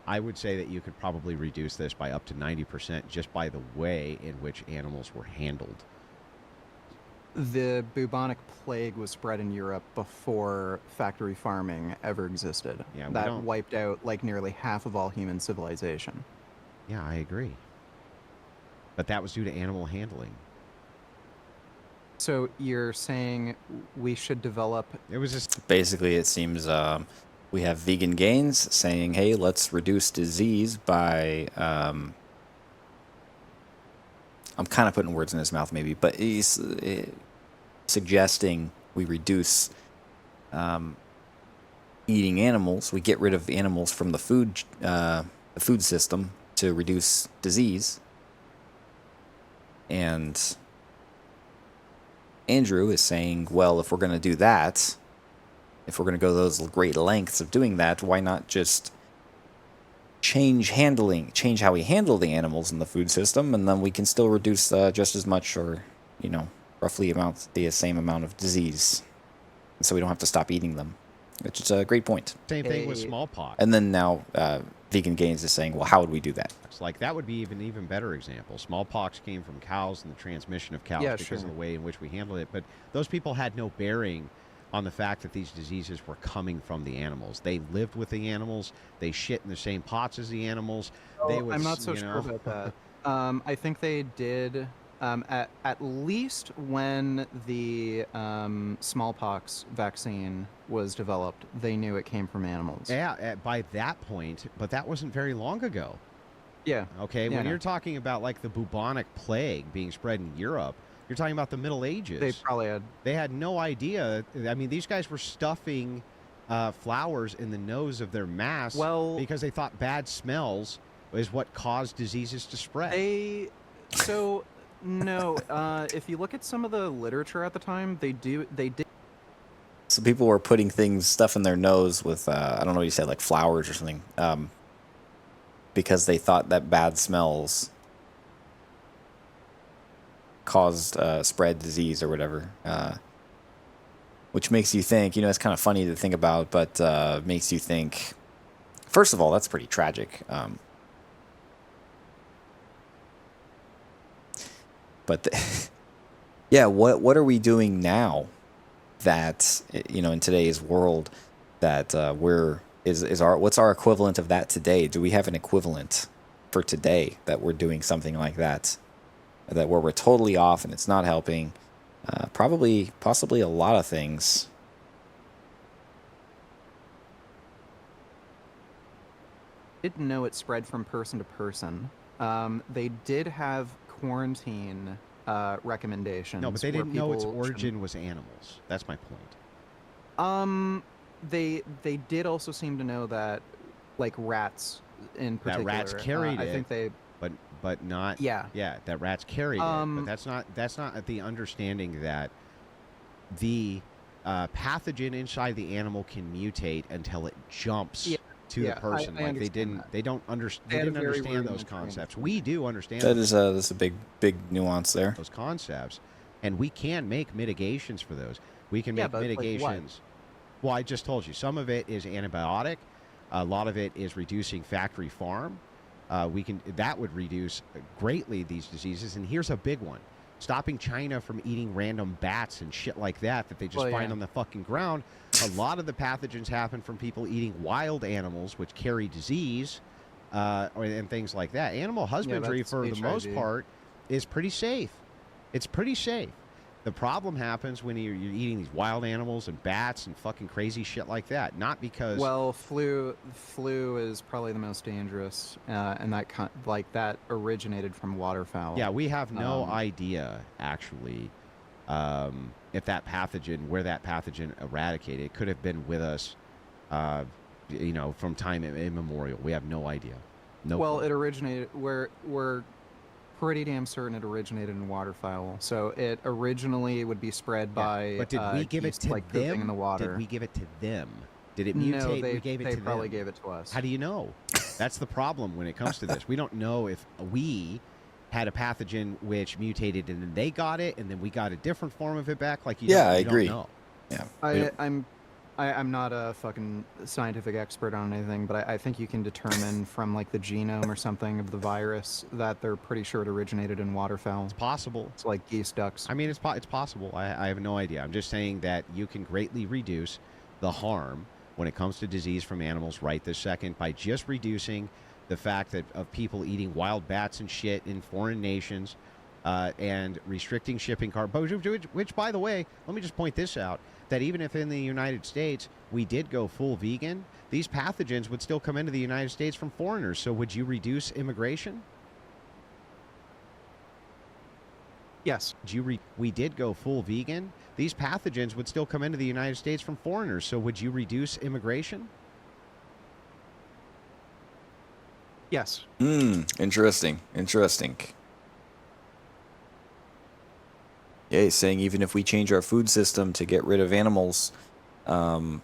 I would say that you could probably reduce this by up to 90% just by the way in which animals were handled. The bubonic plague was spread in Europe before factory farming ever existed. Yeah, we that don't- wiped out like nearly half of all human civilization. Yeah, I agree. But that was due to animal handling. So you're saying we should develop It was just Basically, it seems we have Vegan Gains saying, hey, let's reduce disease by... I'm kind of putting words in his mouth maybe, but he's suggesting we reduce eating animals. We get rid of animals from the food system to reduce disease. And Andrew is saying, well, if we're going to do that, if we're going to go those great lengths of doing that, why not just change how we handle the animals in the food system, and then we can still reduce just as much, or roughly the same amount of disease, and so we don't have to stop eating them, which is a great point. same thing with a- smallpox. And then now Vegan Gains is saying, well, how would we do that? It's like that would be even better example. Smallpox came from cows and the transmission of cows Yeah, because sure. of the way in which we handled it. But those people had no bearing on the fact that these diseases were coming from the animals. They lived with the animals. They shit in the same pots as the animals. They was, I'm not so you sure know, about that. I think they did at least when the smallpox vaccine was developed, they knew it came from animals. Yeah, by that point, but that wasn't very long ago. Yeah. Okay, Yeah, when no. you're talking about like the bubonic plague being spread in Europe, you're talking about the Middle Ages. They probably had. They had no idea. I mean, these guys were stuffing flowers in the nose of their masks Well, because they thought bad smells is what caused diseases to spread. so no. If you look at some of the literature at the time, they did. So people were putting stuff in their nose with, I don't know what you said, like flowers or something, because they thought that bad smells caused spread disease or whatever. Which makes you think, it's kind of funny to think about, but makes you think, first of all, that's pretty tragic. But yeah, what are we doing now that, in today's world that what's our equivalent of that today? Do we have an equivalent for today that we're doing something like that where we're totally off and it's not helping? Possibly a lot of things. Didn't know it spread from person to person. They did have quarantine recommendations. No, but they didn't know its origin shouldn't- was animals. That's my point. They did also seem to know that, like, rats in particular. That rats carried I it. think they. But not. Yeah. Yeah, that rats carried it. But that's not the understanding that the pathogen inside the animal can mutate until it jumps to the person. I like they understand that. didn't understand those concepts. We do understand. That's a big nuance there. Those concepts, and we can make mitigations for those. We can Yeah, make but, like, what? mitigations. Well, I just told you. Some of it is antibiotic. A lot of it is reducing factory farm. That would reduce greatly these diseases. And here's a big one: stopping China from eating random bats and shit like that they just find on the fucking ground. A lot of the pathogens happen from people eating wild animals, which carry disease, and things like that. Animal husbandry, that's for the HIV. most part, is pretty safe. It's pretty safe. The problem happens when you're eating these wild animals and bats and fucking crazy shit like that. Not because flu is probably the most dangerous, and that originated from waterfowl. Yeah, we have no idea actually if that pathogen, where that pathogen eradicated. It could have been with us, from time immemorial. We have no idea. Well, it originated. We're pretty damn certain it originated in waterfowl. So it originally would be spread by. But did we give it geese, to like, pooping them? in the water? Did we give it to them? Did it mutate? No, we gave it they to probably them. gave it to us. How do you know? That's the problem when it comes to this. We don't know if we had a pathogen which mutated and then they got it and then we got a different form of it back. Like, I you agree. Don't know. Yeah, I'm not a fucking scientific expert on anything, but I think you can determine from, like, the genome or something of the virus that they're pretty sure it originated in waterfowl. It's possible. It's like geese, ducks. I mean, it's possible. I have no idea. I'm just saying that you can greatly reduce the harm when it comes to disease from animals right this second by just reducing the fact that of people eating wild bats and shit in foreign nations, and restricting shipping which, by the way, let me just point this out, that even if in the United States we did go full vegan, these pathogens would still come into the United States from foreigners. So would you reduce immigration? Yes. We did go full vegan. These pathogens would still come into the United States from foreigners. So would you reduce immigration? Yes. Interesting. Yeah, he's saying even if we change our food system to get rid of animals, the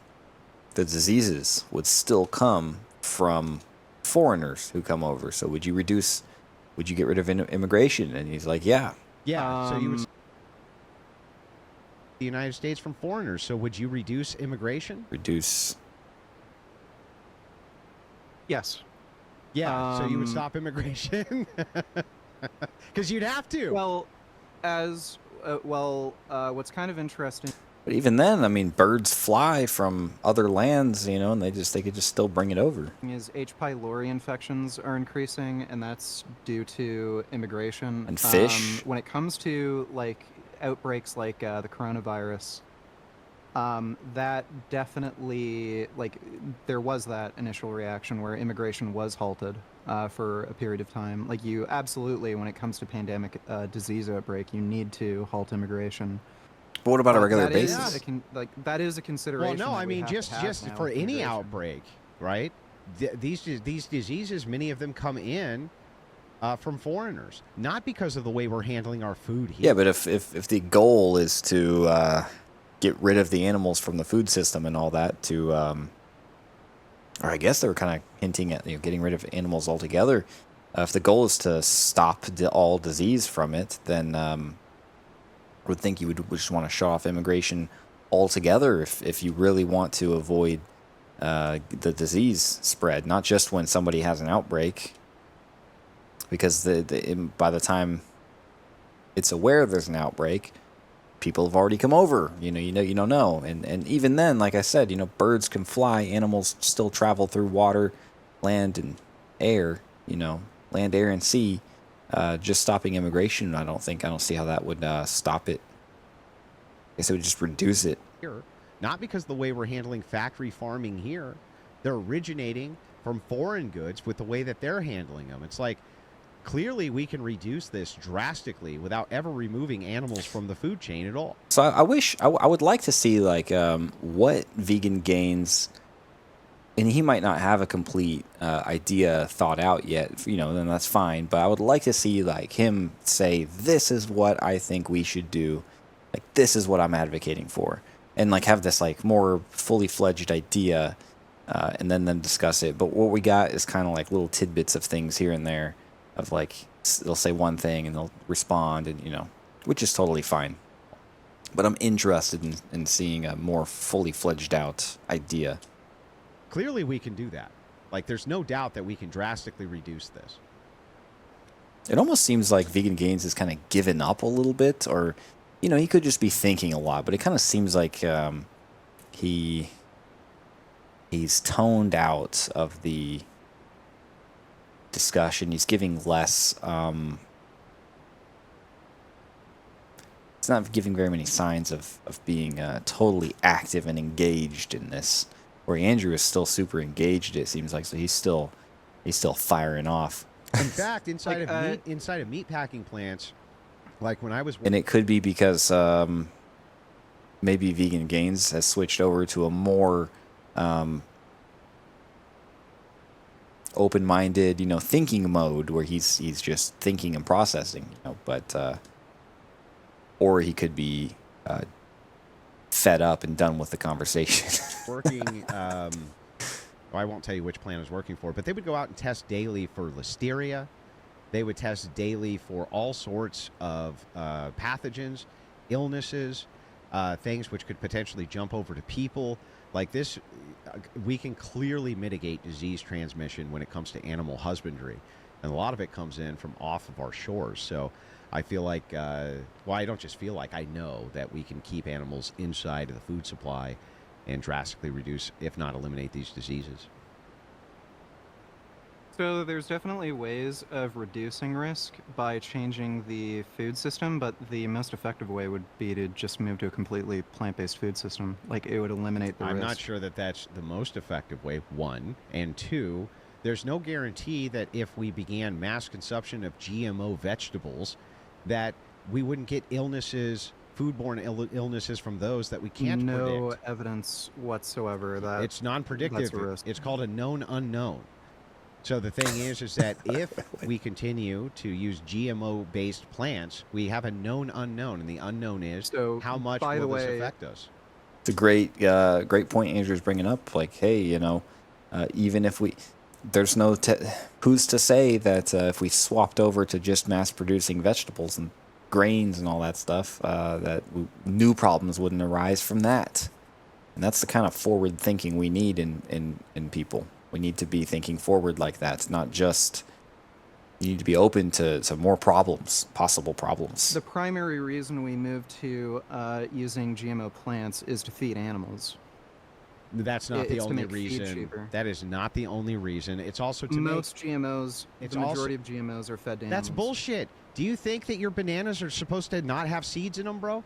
diseases would still come from foreigners who come over. So would you get rid of immigration? And he's like, yeah. Yeah. So you would the United States from foreigners. So would you reduce immigration? Reduce. Yes. Yeah. So you would stop immigration? Because you'd have to. Well, what's kind of interesting. But even then, I mean, birds fly from other lands, and they could just still bring it over. Is H. pylori infections are increasing, and that's due to immigration. And fish. When it comes to, like, outbreaks like the coronavirus, that definitely, like, there was that initial reaction where immigration was halted for a period of time. Like, you absolutely, when it comes to pandemic disease outbreak, you need to halt immigration. But what about a regular that is basis? that is a consideration. Well, no, that I we mean have to just have now for with any immigration. outbreak, right? These diseases, many of them come in from foreigners, not because of the way we're handling our food here. Yeah, but if the goal is to get rid of the animals from the food system and all that, to or I guess they were kind of hinting at getting rid of animals altogether. If the goal is to stop all disease from it, then I would think you would just want to shut off immigration altogether if you really want to avoid the disease spread, not just when somebody has an outbreak, because by the time it's aware there's an outbreak, people have already come over. You don't know, and even then, like I said, birds can fly, animals still travel through water, land, and air. Land, air, and sea. Just stopping immigration, I don't see how that would stop it. I guess it would just reduce it. Here, not because the way we're handling factory farming here, they're originating from foreign goods with the way that they're handling them. It's like, clearly we can reduce this drastically without ever removing animals from the food chain at all. So I would like to see what vegan gains, and he might not have a complete idea thought out yet, then that's fine. But I would like to see him say, this is what I think we should do. This is what I'm advocating for. And have this more fully fledged idea, and then them discuss it. But what we got is kind of little tidbits of things here and there. Of they'll say one thing and they'll respond, and which is totally fine. But I'm interested in seeing a more fully fledged out idea. Clearly we can do that. There's no doubt that we can drastically reduce this. It almost seems like Vegan Gains has kind of given up a little bit, or he could just be thinking a lot. But it kind of seems like he's toned out of the discussion. He's giving less. It's not giving very many signs of being totally active and engaged in this. Where Andrew is still super engaged, it seems like. So he's still firing off. In fact, inside of meat packing plants, when I was, and it could be because maybe Vegan Gains has switched over to a more open-minded, thinking mode where he's just thinking and processing, but or he could be fed up and done with the conversation. working, well, I won't tell you which plant I was working for, but they would go out and test daily for listeria. They would test daily for all sorts of pathogens, illnesses, things which could potentially jump over to people. This, we can clearly mitigate disease transmission when it comes to animal husbandry. And a lot of it comes in from off of our shores. So I feel like, well, I don't just feel like, I know that we can keep animals inside of the food supply and drastically reduce, if not eliminate, these diseases. So there's definitely ways of reducing risk by changing the food system, but the most effective way would be to just move to a completely plant-based food system. It would eliminate the risk. I'm not sure that that's the most effective way, one. And two, there's no guarantee that if we began mass consumption of GMO vegetables, that we wouldn't get illnesses, foodborne illnesses from those that we can't predict. No evidence whatsoever that it's non-predictive. that's a risk. It's called a known unknown. So the thing is that if we continue to use GMO-based plants, we have a known unknown, and the unknown is how much will this affect us. It's a great point Andrew's bringing up. Hey, even if there's no who's to say that if we swapped over to just mass-producing vegetables and grains and all that stuff, that new problems wouldn't arise from that. And that's the kind of forward thinking we need in people. We need to be thinking forward like that, not just. You need to be open to more problems, possible problems. The primary reason we moved to using GMO plants is to feed animals. That's not the only reason. That is not the only reason. It's also to most GMOs. The majority of GMOs are fed to animals. That's bullshit. Do you think that your bananas are supposed to not have seeds in them, bro?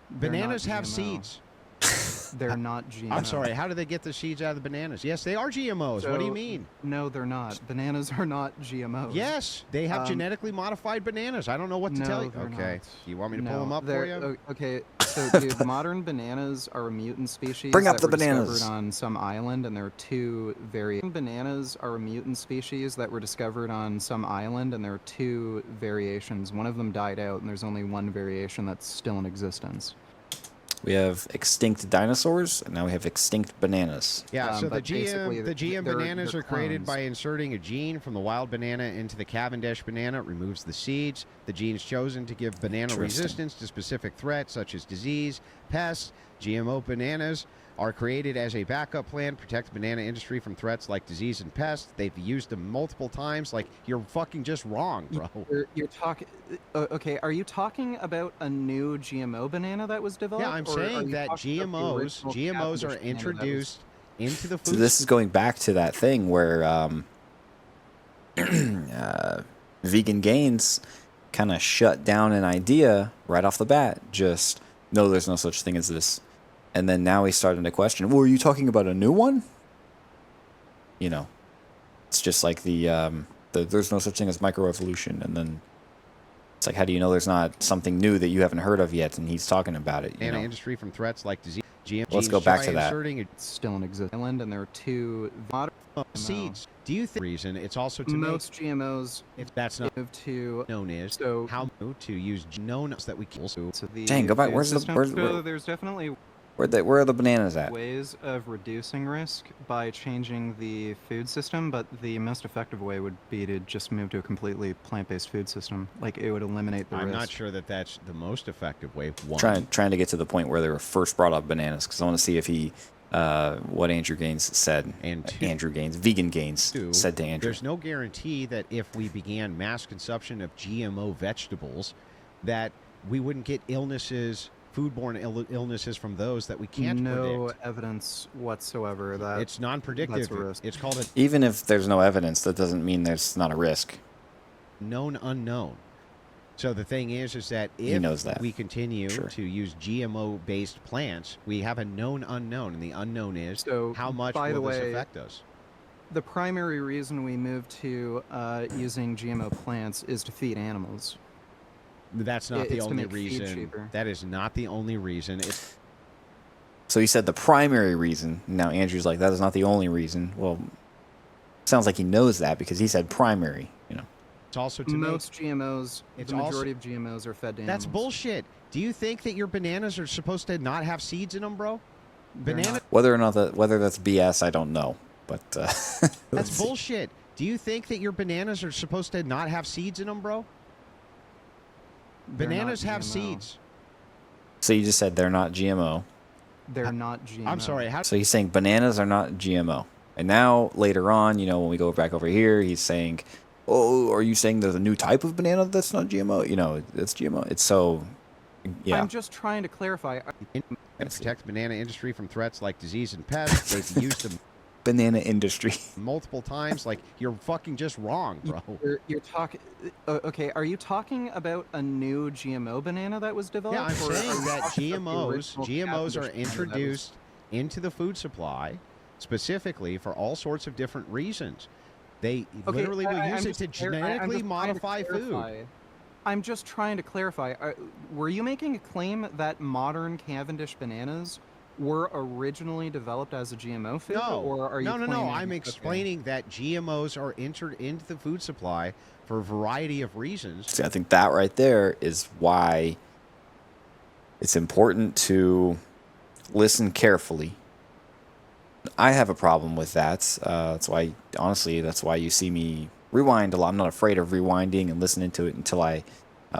Bananas have seeds. They're not GMO. I'm sorry. How do they get the seeds out of the bananas? Yes, they are GMOs. What do you So, mean? No, they're not. Bananas are not GMOs. Yes, they have genetically modified bananas. I don't know what to tell you. they're Okay, not. you want me to pull No, them up for they're- you? Okay, so dude, modern bananas are a mutant species Bring up that the were bananas. discovered on some island, and there are two bananas are a mutant species that were discovered on some island, and there are two variations. One of them died out, and there's only one variation that's still in existence. We have extinct dinosaurs, and now we have extinct bananas. Yeah, so the but basically, GM they're bananas are created clones. by inserting a gene from the wild banana into the Cavendish banana. It removes the seeds. The gene is chosen to give banana Interesting. resistance to specific threats such as disease, pests. GMO bananas are created as a backup plan, protect the banana industry from threats like disease and pests. They've used them multiple times. Like, you're fucking just wrong, bro. You're talking. Okay, are you talking about a new GMO banana that was developed? Yeah, I'm or are saying you that talking about the original GMOs Cavendish are banana that was- introduced into the food. So this is going back to that thing where Vegan Gains kind of shut down an idea right off the bat. Just, no, there's no such thing as this. And then now he's starting to question, well, are you talking about a new one? You know, it's just like the there's no such thing as microevolution. And then it's like, how do you know there's not something new that you haven't heard of yet? And he's talking about it. You banana know? industry from threats like disease. GM Let's genes Oh, go back try to that. inserting It's still in existence, island, and there are two modern seeds. Do you think reason it's also to make most GMOs if that's not move to known is so how to use known that we can to the Dang, go back. food Where's the- system. where's- So where- there's definitely Where are the bananas at? ways of reducing risk by changing the food system, but the most effective way would be to just move to a completely plant-based food system. Like, it would eliminate the I'm risk. not sure that that's the most effective way. One. Trying to get to the point where they were first brought up bananas, because I want to see if he what Andrew Gaines said. And two, Andrew Gaines, Vegan Gaines, two, said to Andrew. there's no guarantee that if we began mass consumption of GMO vegetables, that we wouldn't get illnesses, foodborne illnesses from those that we can't no predict. evidence whatsoever that It's non-predictive. that's a risk. It's called a Even if there's no evidence, that doesn't mean there's not a risk. known unknown. So the thing is that He if knows that. we continue Sure. to use GMO-based plants, we have a known unknown, and the unknown is So, how much by the will this way, affect us? the primary reason we moved to using GMO plants is to feed animals. That's not the it's to only make feed reason. cheaper. That is not the only reason. It's So he said the primary reason. Now Andrew's like, that is not the only reason. Well, sounds like he knows that because he said primary. You know, also to Most GMOs, it's the also- majority of GMOs are fed to make. That's animals. bullshit. Do you think that your bananas are supposed to not have seeds in them, bro? They're Banana. not. whether that's BS, I don't know. But That's bullshit. Do you think that your bananas are supposed to not have seeds in them, bro? They're not Bananas have GMO. seeds. So you just said they're not GMO. They're not GMO. I'm sorry. How? So he's saying bananas are not GMO. And now later on, when we go back over here, he's saying, "Oh, are you saying there's a new type of banana that's not GMO? It's GMO." It's so, yeah. I'm just trying to clarify. And protect the banana industry from threats like disease and pests. They've used them Banana industry. multiple times. Like, you're fucking just wrong, bro. You're talking. Okay, are you talking about a new GMO banana that was developed? Yeah, I'm or are saying you that talking about the original GMOs are Cavendish banana that was- introduced into the food supply specifically for all sorts of different reasons. They Okay, literally will I'm use it just to clar- I'm genetically just trying to modify food. clarify. I'm just trying to clarify. Were you making a claim that modern Cavendish bananas were originally developed as a GMO food? No, or are you no. claiming- I'm okay. explaining that GMOs are entered into the food supply for a variety of reasons. See, I think that right there is why it's important to listen carefully. I have a problem with that. That's why, honestly, that's why you see me rewind a lot. I'm not afraid of rewinding and listening to it until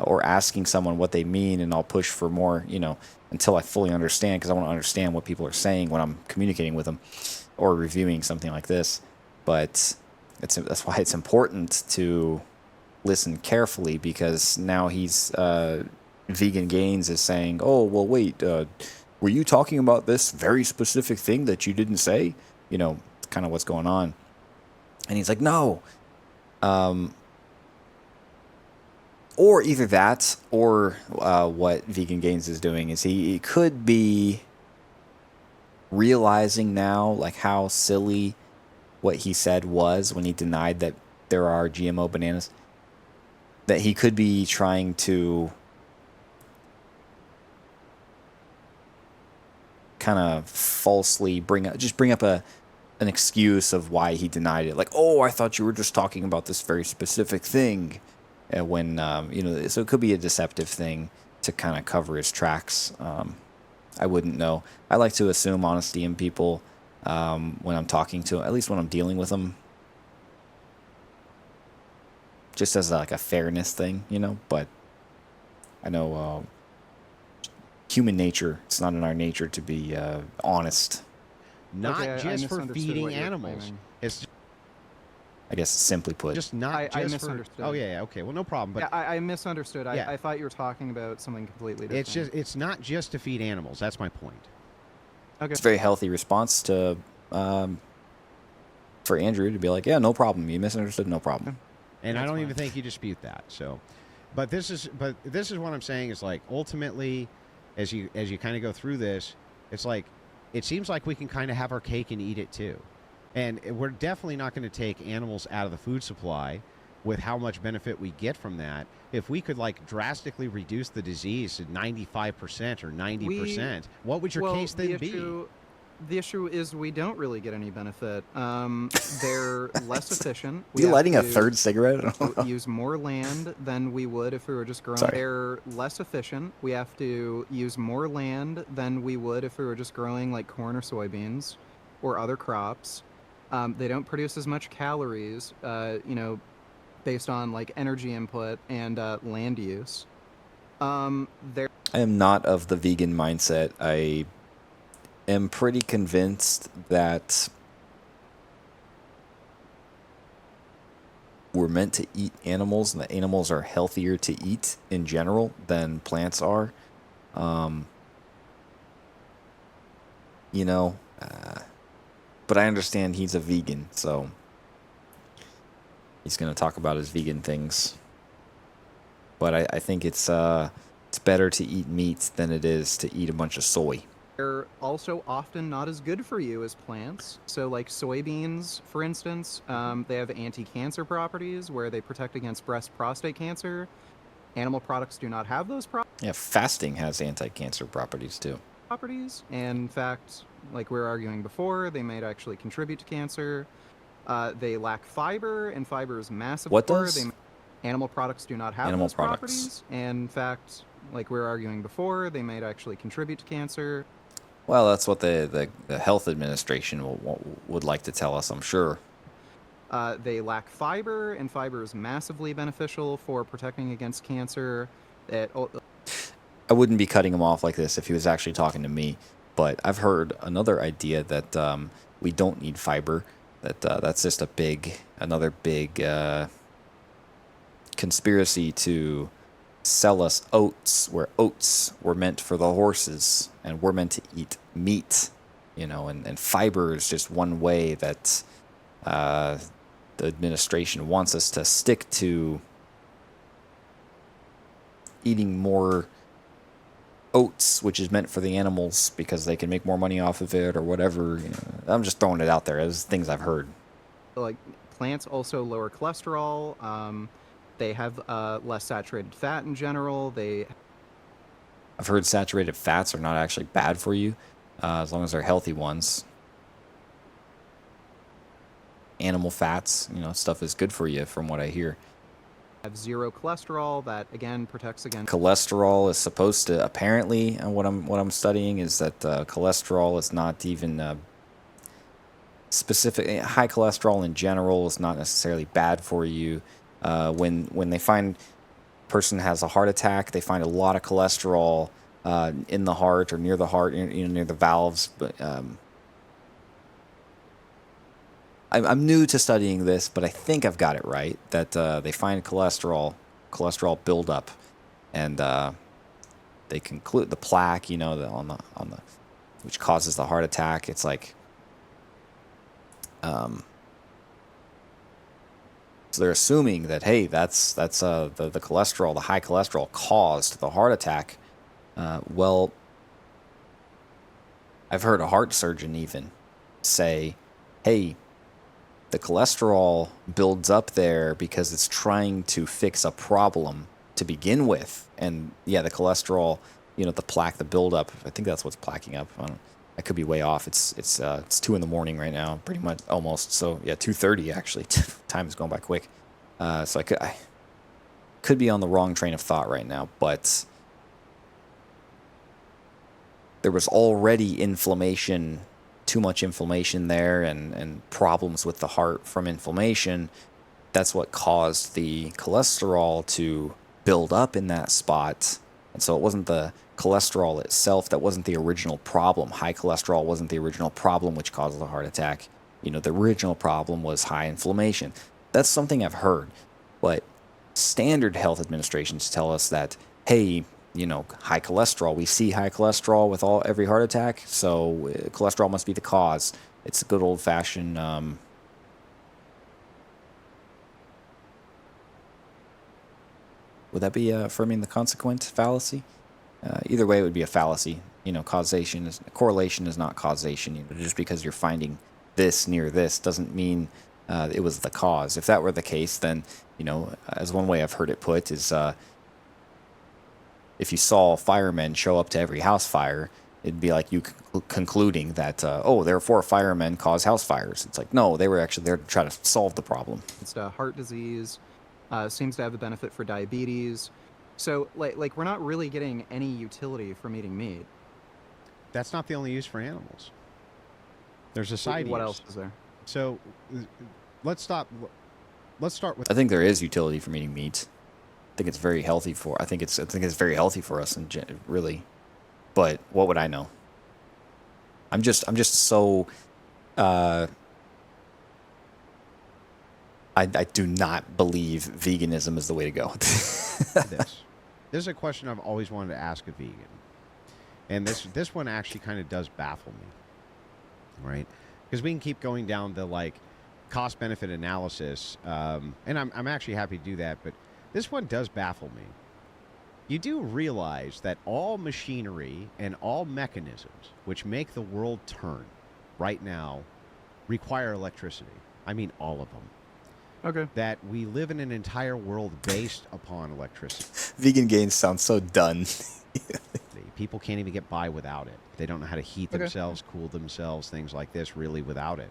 or asking someone what they mean, and I'll push for more, until I fully understand, because I want to understand what people are saying when I'm communicating with them or reviewing something like this. But that's why it's important to listen carefully, because now Vegan Gains is saying, oh, well, wait, were you talking about this very specific thing that you didn't say? Kind of what's going on. And he's like, no. Or either that, or what Vegan Gains is doing is he could be realizing now like how silly what he said was when he denied that there are GMO bananas, that he could be trying to kind of falsely bring up an excuse of why he denied it. Like, oh, I thought you were just talking about this very specific thing. When, so it could be a deceptive thing to kind of cover his tracks. I wouldn't know. I like to assume honesty in people when I'm talking to them, at least when I'm dealing with them. Just as like a fairness thing, but I know human nature, it's not in our nature to be honest. Not Okay, I just for misunderstood feeding what you were animals. claiming. It's I guess simply put. just not I just for. misunderstood. Oh yeah, okay. Well, no problem. But Yeah, I misunderstood. Yeah. I thought you were talking about something completely different. it's not just to feed animals. That's my point. Okay. It's a very healthy response to for Andrew to be like, yeah, no problem. You misunderstood, no problem. And I That's don't fine. even think you dispute that. So, but this is what I'm saying is like ultimately, as you kind of go through this, it's like it seems like we can kind of have our cake and eat it too, and we're definitely not going to take animals out of the food supply with how much benefit we get from that. If we could like drastically reduce the disease to 95% or 90%, what would your case then be? The issue is we don't really get any benefit. They're less efficient. Are you have lighting a to third cigarette? use more land than we would if we were just growing. Sorry. They're less efficient. We have to use more land than we would if we were just growing like corn or soybeans or other crops. They don't produce as much calories, based on like energy input and land use. They're I am not of the vegan mindset. I am pretty convinced that we're meant to eat animals and that animals are healthier to eat in general than plants are. But I understand he's a vegan, so he's going to talk about his vegan things. But I think it's better to eat meat than it is to eat a bunch of soy. They're also often not as good for you as plants. So, like soybeans, for instance, they have anti-cancer properties where they protect against breast prostate cancer. Animal products do not have those Yeah, fasting has anti-cancer properties too. properties. And in fact, like we were arguing before, they might actually contribute to cancer. They lack fiber, and fiber is massive. What does? Animal products do not have Animal those products. properties. And in fact, like we were arguing before, they might actually contribute to cancer. Well, that's what the health administration would like to tell us, I'm sure. They lack fiber, and fiber is massively beneficial for protecting against cancer. I wouldn't be cutting him off like this if he was actually talking to me, but I've heard another idea that we don't need fiber. That's just another big conspiracy to sell us oats, where oats were meant for the horses and we're meant to eat meat, and fiber is just one way that the administration wants us to stick to eating more oats, which is meant for the animals because they can make more money off of it or whatever. I'm just throwing it out there as things I've heard. Like plants also lower cholesterol. They have less saturated fat in general. I've heard saturated fats are not actually bad for you, as long as they're healthy ones. Animal fats, stuff is good for you from what I hear. Have zero cholesterol. That again protects against Cholesterol is supposed to, apparently, and what I'm studying is that cholesterol is not even specific. High cholesterol in general is not necessarily bad for you. When they find a person has a heart attack, they find a lot of cholesterol in the heart or near the heart, near the valves. But I'm new to studying this, but I think I've got it right. That they find cholesterol buildup, and they conclude the plaque, on the which causes the heart attack. It's like so they're assuming that, hey, that's the cholesterol, the high cholesterol caused the heart attack. Well, I've heard a heart surgeon even say, hey, the cholesterol builds up there because it's trying to fix a problem to begin with. And yeah, the cholesterol, the plaque, the buildup, I think that's what's plaquing up. I could be way off. It's 2 in the morning right now, pretty much almost. So yeah, 2:30 actually. Time is going by quick. So I could be on the wrong train of thought right now, but there was already inflammation, too much inflammation there, and problems with the heart from inflammation. That's what caused the cholesterol to build up in that spot. And so it wasn't the cholesterol itself that wasn't the original problem. High cholesterol wasn't the original problem which caused the heart attack. The original problem was high inflammation. That's something I've heard. But standard health administrations tell us that, hey, high cholesterol. We see high cholesterol with every heart attack, so cholesterol must be the cause. It's a good old-fashioned would that be affirming the consequent fallacy? Either way, it would be a fallacy. Correlation is not causation. Just because you're finding this near this doesn't mean it was the cause. If that were the case, then as one way I've heard it put is if you saw firemen show up to every house fire, it'd be like you concluding that therefore firemen cause house fires. It's like, no, they were actually there to try to solve the problem. It's heart disease. Seems to have a benefit for diabetes. So, like we're not really getting any utility from eating meat. That's not the only use for animals. There's a side use. What else is there? So, let's start with. I think there is utility from eating meat. I think it's very healthy I think it's very healthy for us, and really. But what would I know? I'm just so. I do not believe veganism is the way to go. This is a question I've always wanted to ask a vegan, and this one actually kind of does baffle me, right? Because we can keep going down the cost benefit analysis, and I'm actually happy to do that, but this one does baffle me. You do realize that all machinery and all mechanisms which make the world turn right now require electricity. I mean, all of them. Okay. That we live in an entire world based upon electricity. Vegan gains sound so done. People can't even get by without it. They don't know how to heat themselves, cool themselves, things like this, really, without it.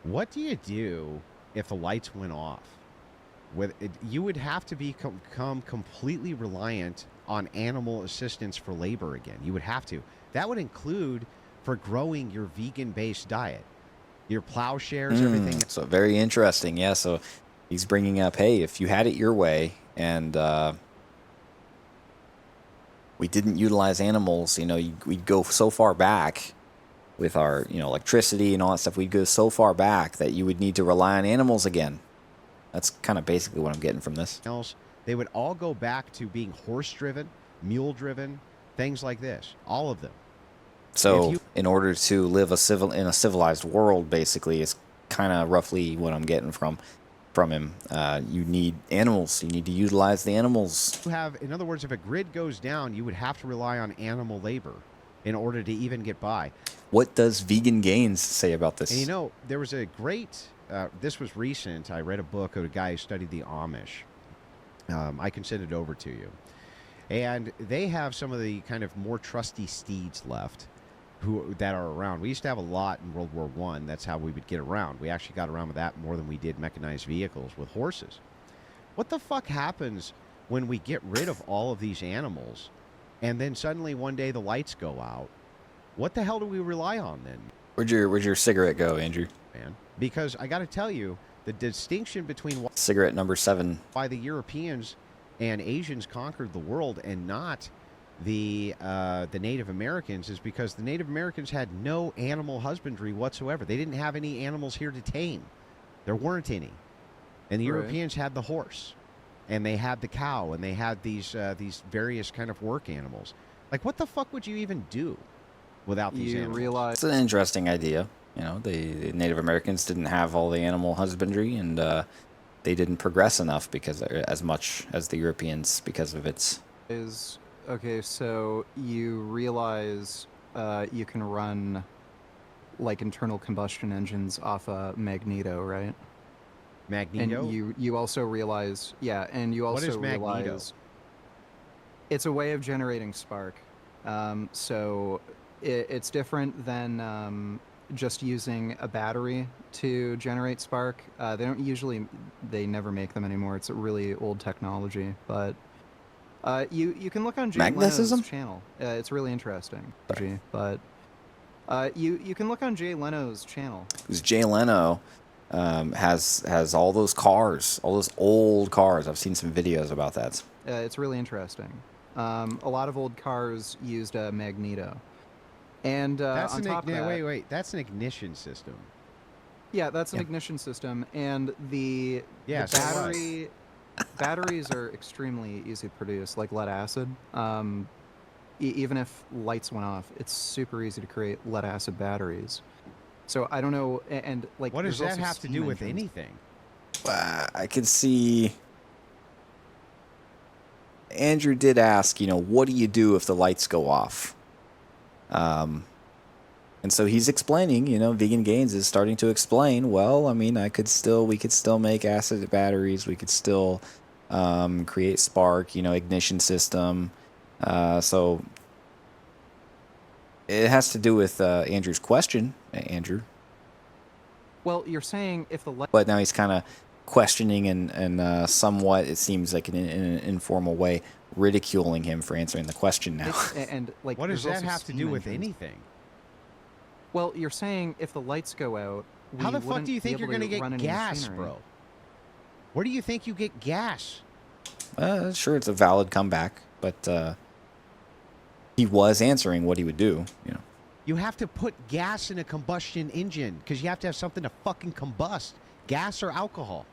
What do you do if the lights went off? You would have to become completely reliant on animal assistance for labor again. You would have to. That would include for growing your vegan-based diet. Your plowshares, everything. So very interesting. Yeah, so he's bringing up, hey, if you had it your way and we didn't utilize animals, we'd go so far back with our, electricity and all that stuff. We'd go so far back that you would need to rely on animals again. That's kind of basically what I'm getting from this. They would all go back to being horse-driven, mule-driven, things like this. All of them. So, in order to live in a civilized world, basically, is kind of roughly what I'm getting from him. You need animals. You need to utilize the animals. In other words, if a grid goes down, you would have to rely on animal labor in order to even get by. What does Vegan Gains say about this? And there was a great. This was recent. I read a book of a guy who studied the Amish. I can send it over to you, and they have some of the kind of more trusty steeds left. That are around. We used to have a lot in World War I. That's how we would get around. We actually got around with that more than we did mechanized vehicles with horses. What the fuck happens when we get rid of all of these animals and then suddenly one day the lights go out? What the hell do we rely on then? Where'd your cigarette go, Andrew? Man, because I got to tell you, the distinction between cigarette number 7 why the Europeans and Asians conquered the world and not the Native Americans is because the Native Americans had no animal husbandry whatsoever. They didn't have any animals here to tame. There weren't any. And the Europeans had the horse, and they had the cow, and they had these various kind of work animals. Like, what the fuck would you even do without these animals? It's an interesting idea. The Native Americans didn't have all the animal husbandry, and they didn't progress enough as much as the Europeans because of its. Okay, so you realize you can run like internal combustion engines off a magneto, right? Magneto? And you also realize, yeah, and you What is also magneto? realize it's a way of generating spark. So it's different than just using a battery to generate spark. They never make them anymore. It's a really old technology, but you can look on Jay Magnetism? Leno's channel. It's really interesting. But you can look on Jay Leno's channel. Because Jay Leno has all those cars, all those old cars. I've seen some videos about that. It's really interesting. A lot of old cars used a magneto. And That's on top of that, wait. That's an ignition system. yeah, that's an ignition system, and the Yeah, so battery batteries are extremely easy to produce, like lead acid. Even if lights went off, it's super easy to create lead acid batteries. So I don't know, and like, What does there's that also have to steam do with engines. anything? I could see. Andrew did ask, what do you do if the lights go off? And so he's explaining, Vegan Gains is starting to explain, well, I mean, we could still make acid batteries. We could still create spark, ignition system. So it has to do with Andrew's question, Andrew. Well, you're saying if the But now he's kind of questioning and somewhat, it seems like in an informal way, ridiculing him for answering the question now. and like, What does there's that also have to steam do with engines. anything? Well, you're saying if the lights go out, How the we fuck wouldn't do you be think you're able going to run get any gas, machinery. bro? Where do you think you get gas? Sure, it's a valid comeback, but he was answering what he would do. You have to put gas in a combustion engine because you have to have something to fucking combust. Gas or alcohol.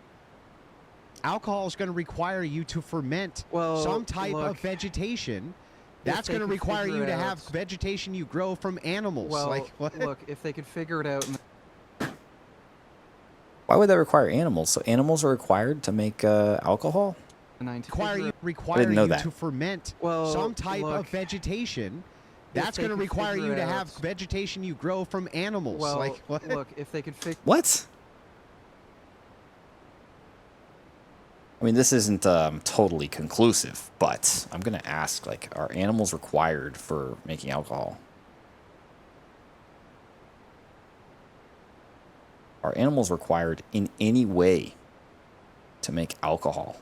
Alcohol is going to require you to ferment some type of vegetation. That's going to require you to have vegetation you grow from animals. Well, like, what? look, if they could figure it out. Why would that require animals? So animals are required to make alcohol? Require you to ferment some type look, of vegetation. That's going to require you to have vegetation you grow from animals. Well, like, what? look, if they could figure. What? I mean, this isn't totally conclusive, but I'm going to ask, like, are animals required for making alcohol? Are animals required in any way to make alcohol?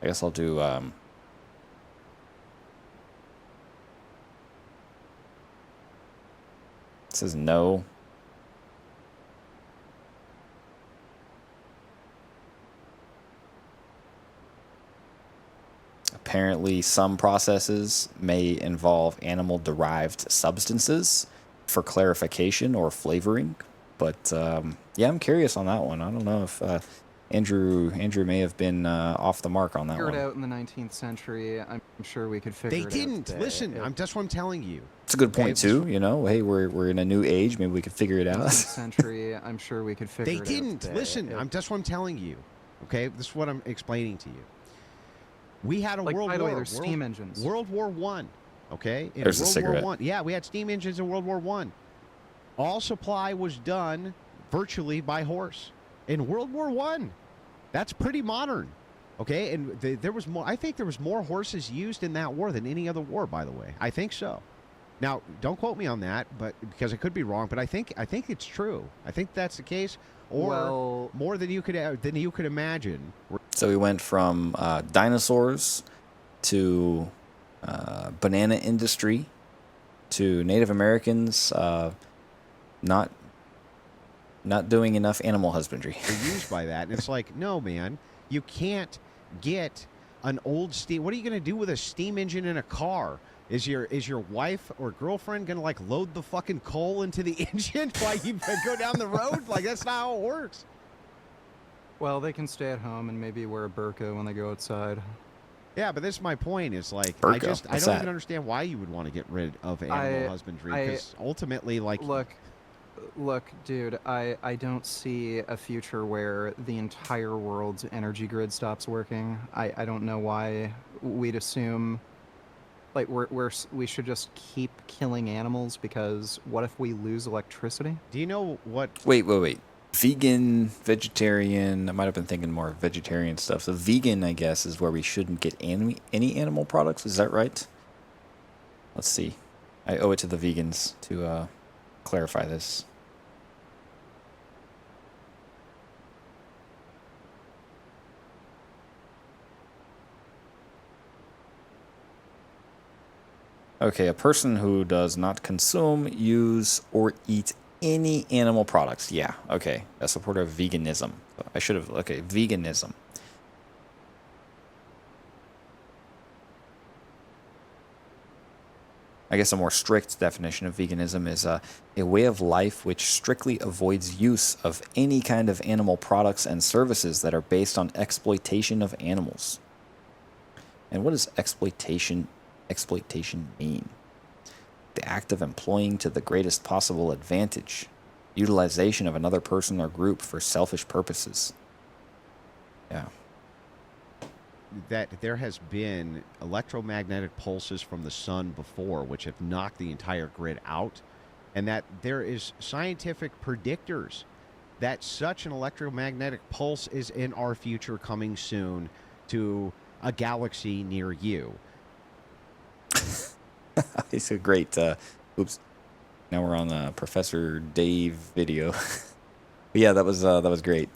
I guess I'll do it says no. Apparently, some processes may involve animal-derived substances for clarification or flavoring. But yeah, I'm curious on that one. I don't know if Andrew may have been off the mark on that one. Figured out in the 19th century. I'm sure we could figure it out. They didn't. Today. Listen, that's what I'm telling you. It's a good point too. Hey, we're in a new age. Maybe we could figure it out. 19th century. I'm sure we could figure it out. They didn't. Today. Listen, that's what I'm telling you. Okay, this is what I'm explaining to you. We had a world by the war. way, there's steam engines. World War One. Okay, in There's World a cigarette. War I. Yeah, we had steam engines in World War One. All supply was done virtually by horse in World War One. That's pretty modern. Okay, and there was more. I think there was more horses used in that war than any other war. By the way, I think so. Now, don't quote me on that, but because I could be wrong. But I think it's true. I think that's the case, or more than you could imagine. So we went from dinosaurs to banana industry to Native Americans not doing enough animal husbandry. They're used by that, and it's like, no, man, you can't get an old steam. What are you going to do with a steam engine in a car? Is your wife or girlfriend going to like load the fucking coal into the engine while you go down the road? Like, that's not how it works. Well, they can stay at home and maybe wear a burqa when they go outside. Yeah, but this is my point. Is like, Burqa. I don't even understand why you would want to get rid of animal husbandry, because ultimately, like, look, Look, dude, I don't see a future where the entire world's energy grid stops working. I don't know why we'd assume like we should just keep killing animals because what if we lose electricity? Do you know what? Wait. Vegan, vegetarian. I might have been thinking more vegetarian stuff. So vegan, I guess, is where we shouldn't get any animal products. Is that right? Let's see. I owe it to the vegans to clarify this. Okay, a person who does not consume, use, or eat any animal products. Yeah, okay. A supporter of veganism. I should have, okay, veganism. I guess a more strict definition of veganism is a way of life which strictly avoids use of any kind of animal products and services that are based on exploitation of animals. And what does exploitation mean? The act of employing to the greatest possible advantage, utilization of another person or group for selfish purposes. Yeah. That there has been electromagnetic pulses from the sun before, which have knocked the entire grid out, and that there is scientific predictors that such an electromagnetic pulse is in our future coming soon to a galaxy near you. It's a great, oops, now we're on the Professor Dave video. But yeah, that was great.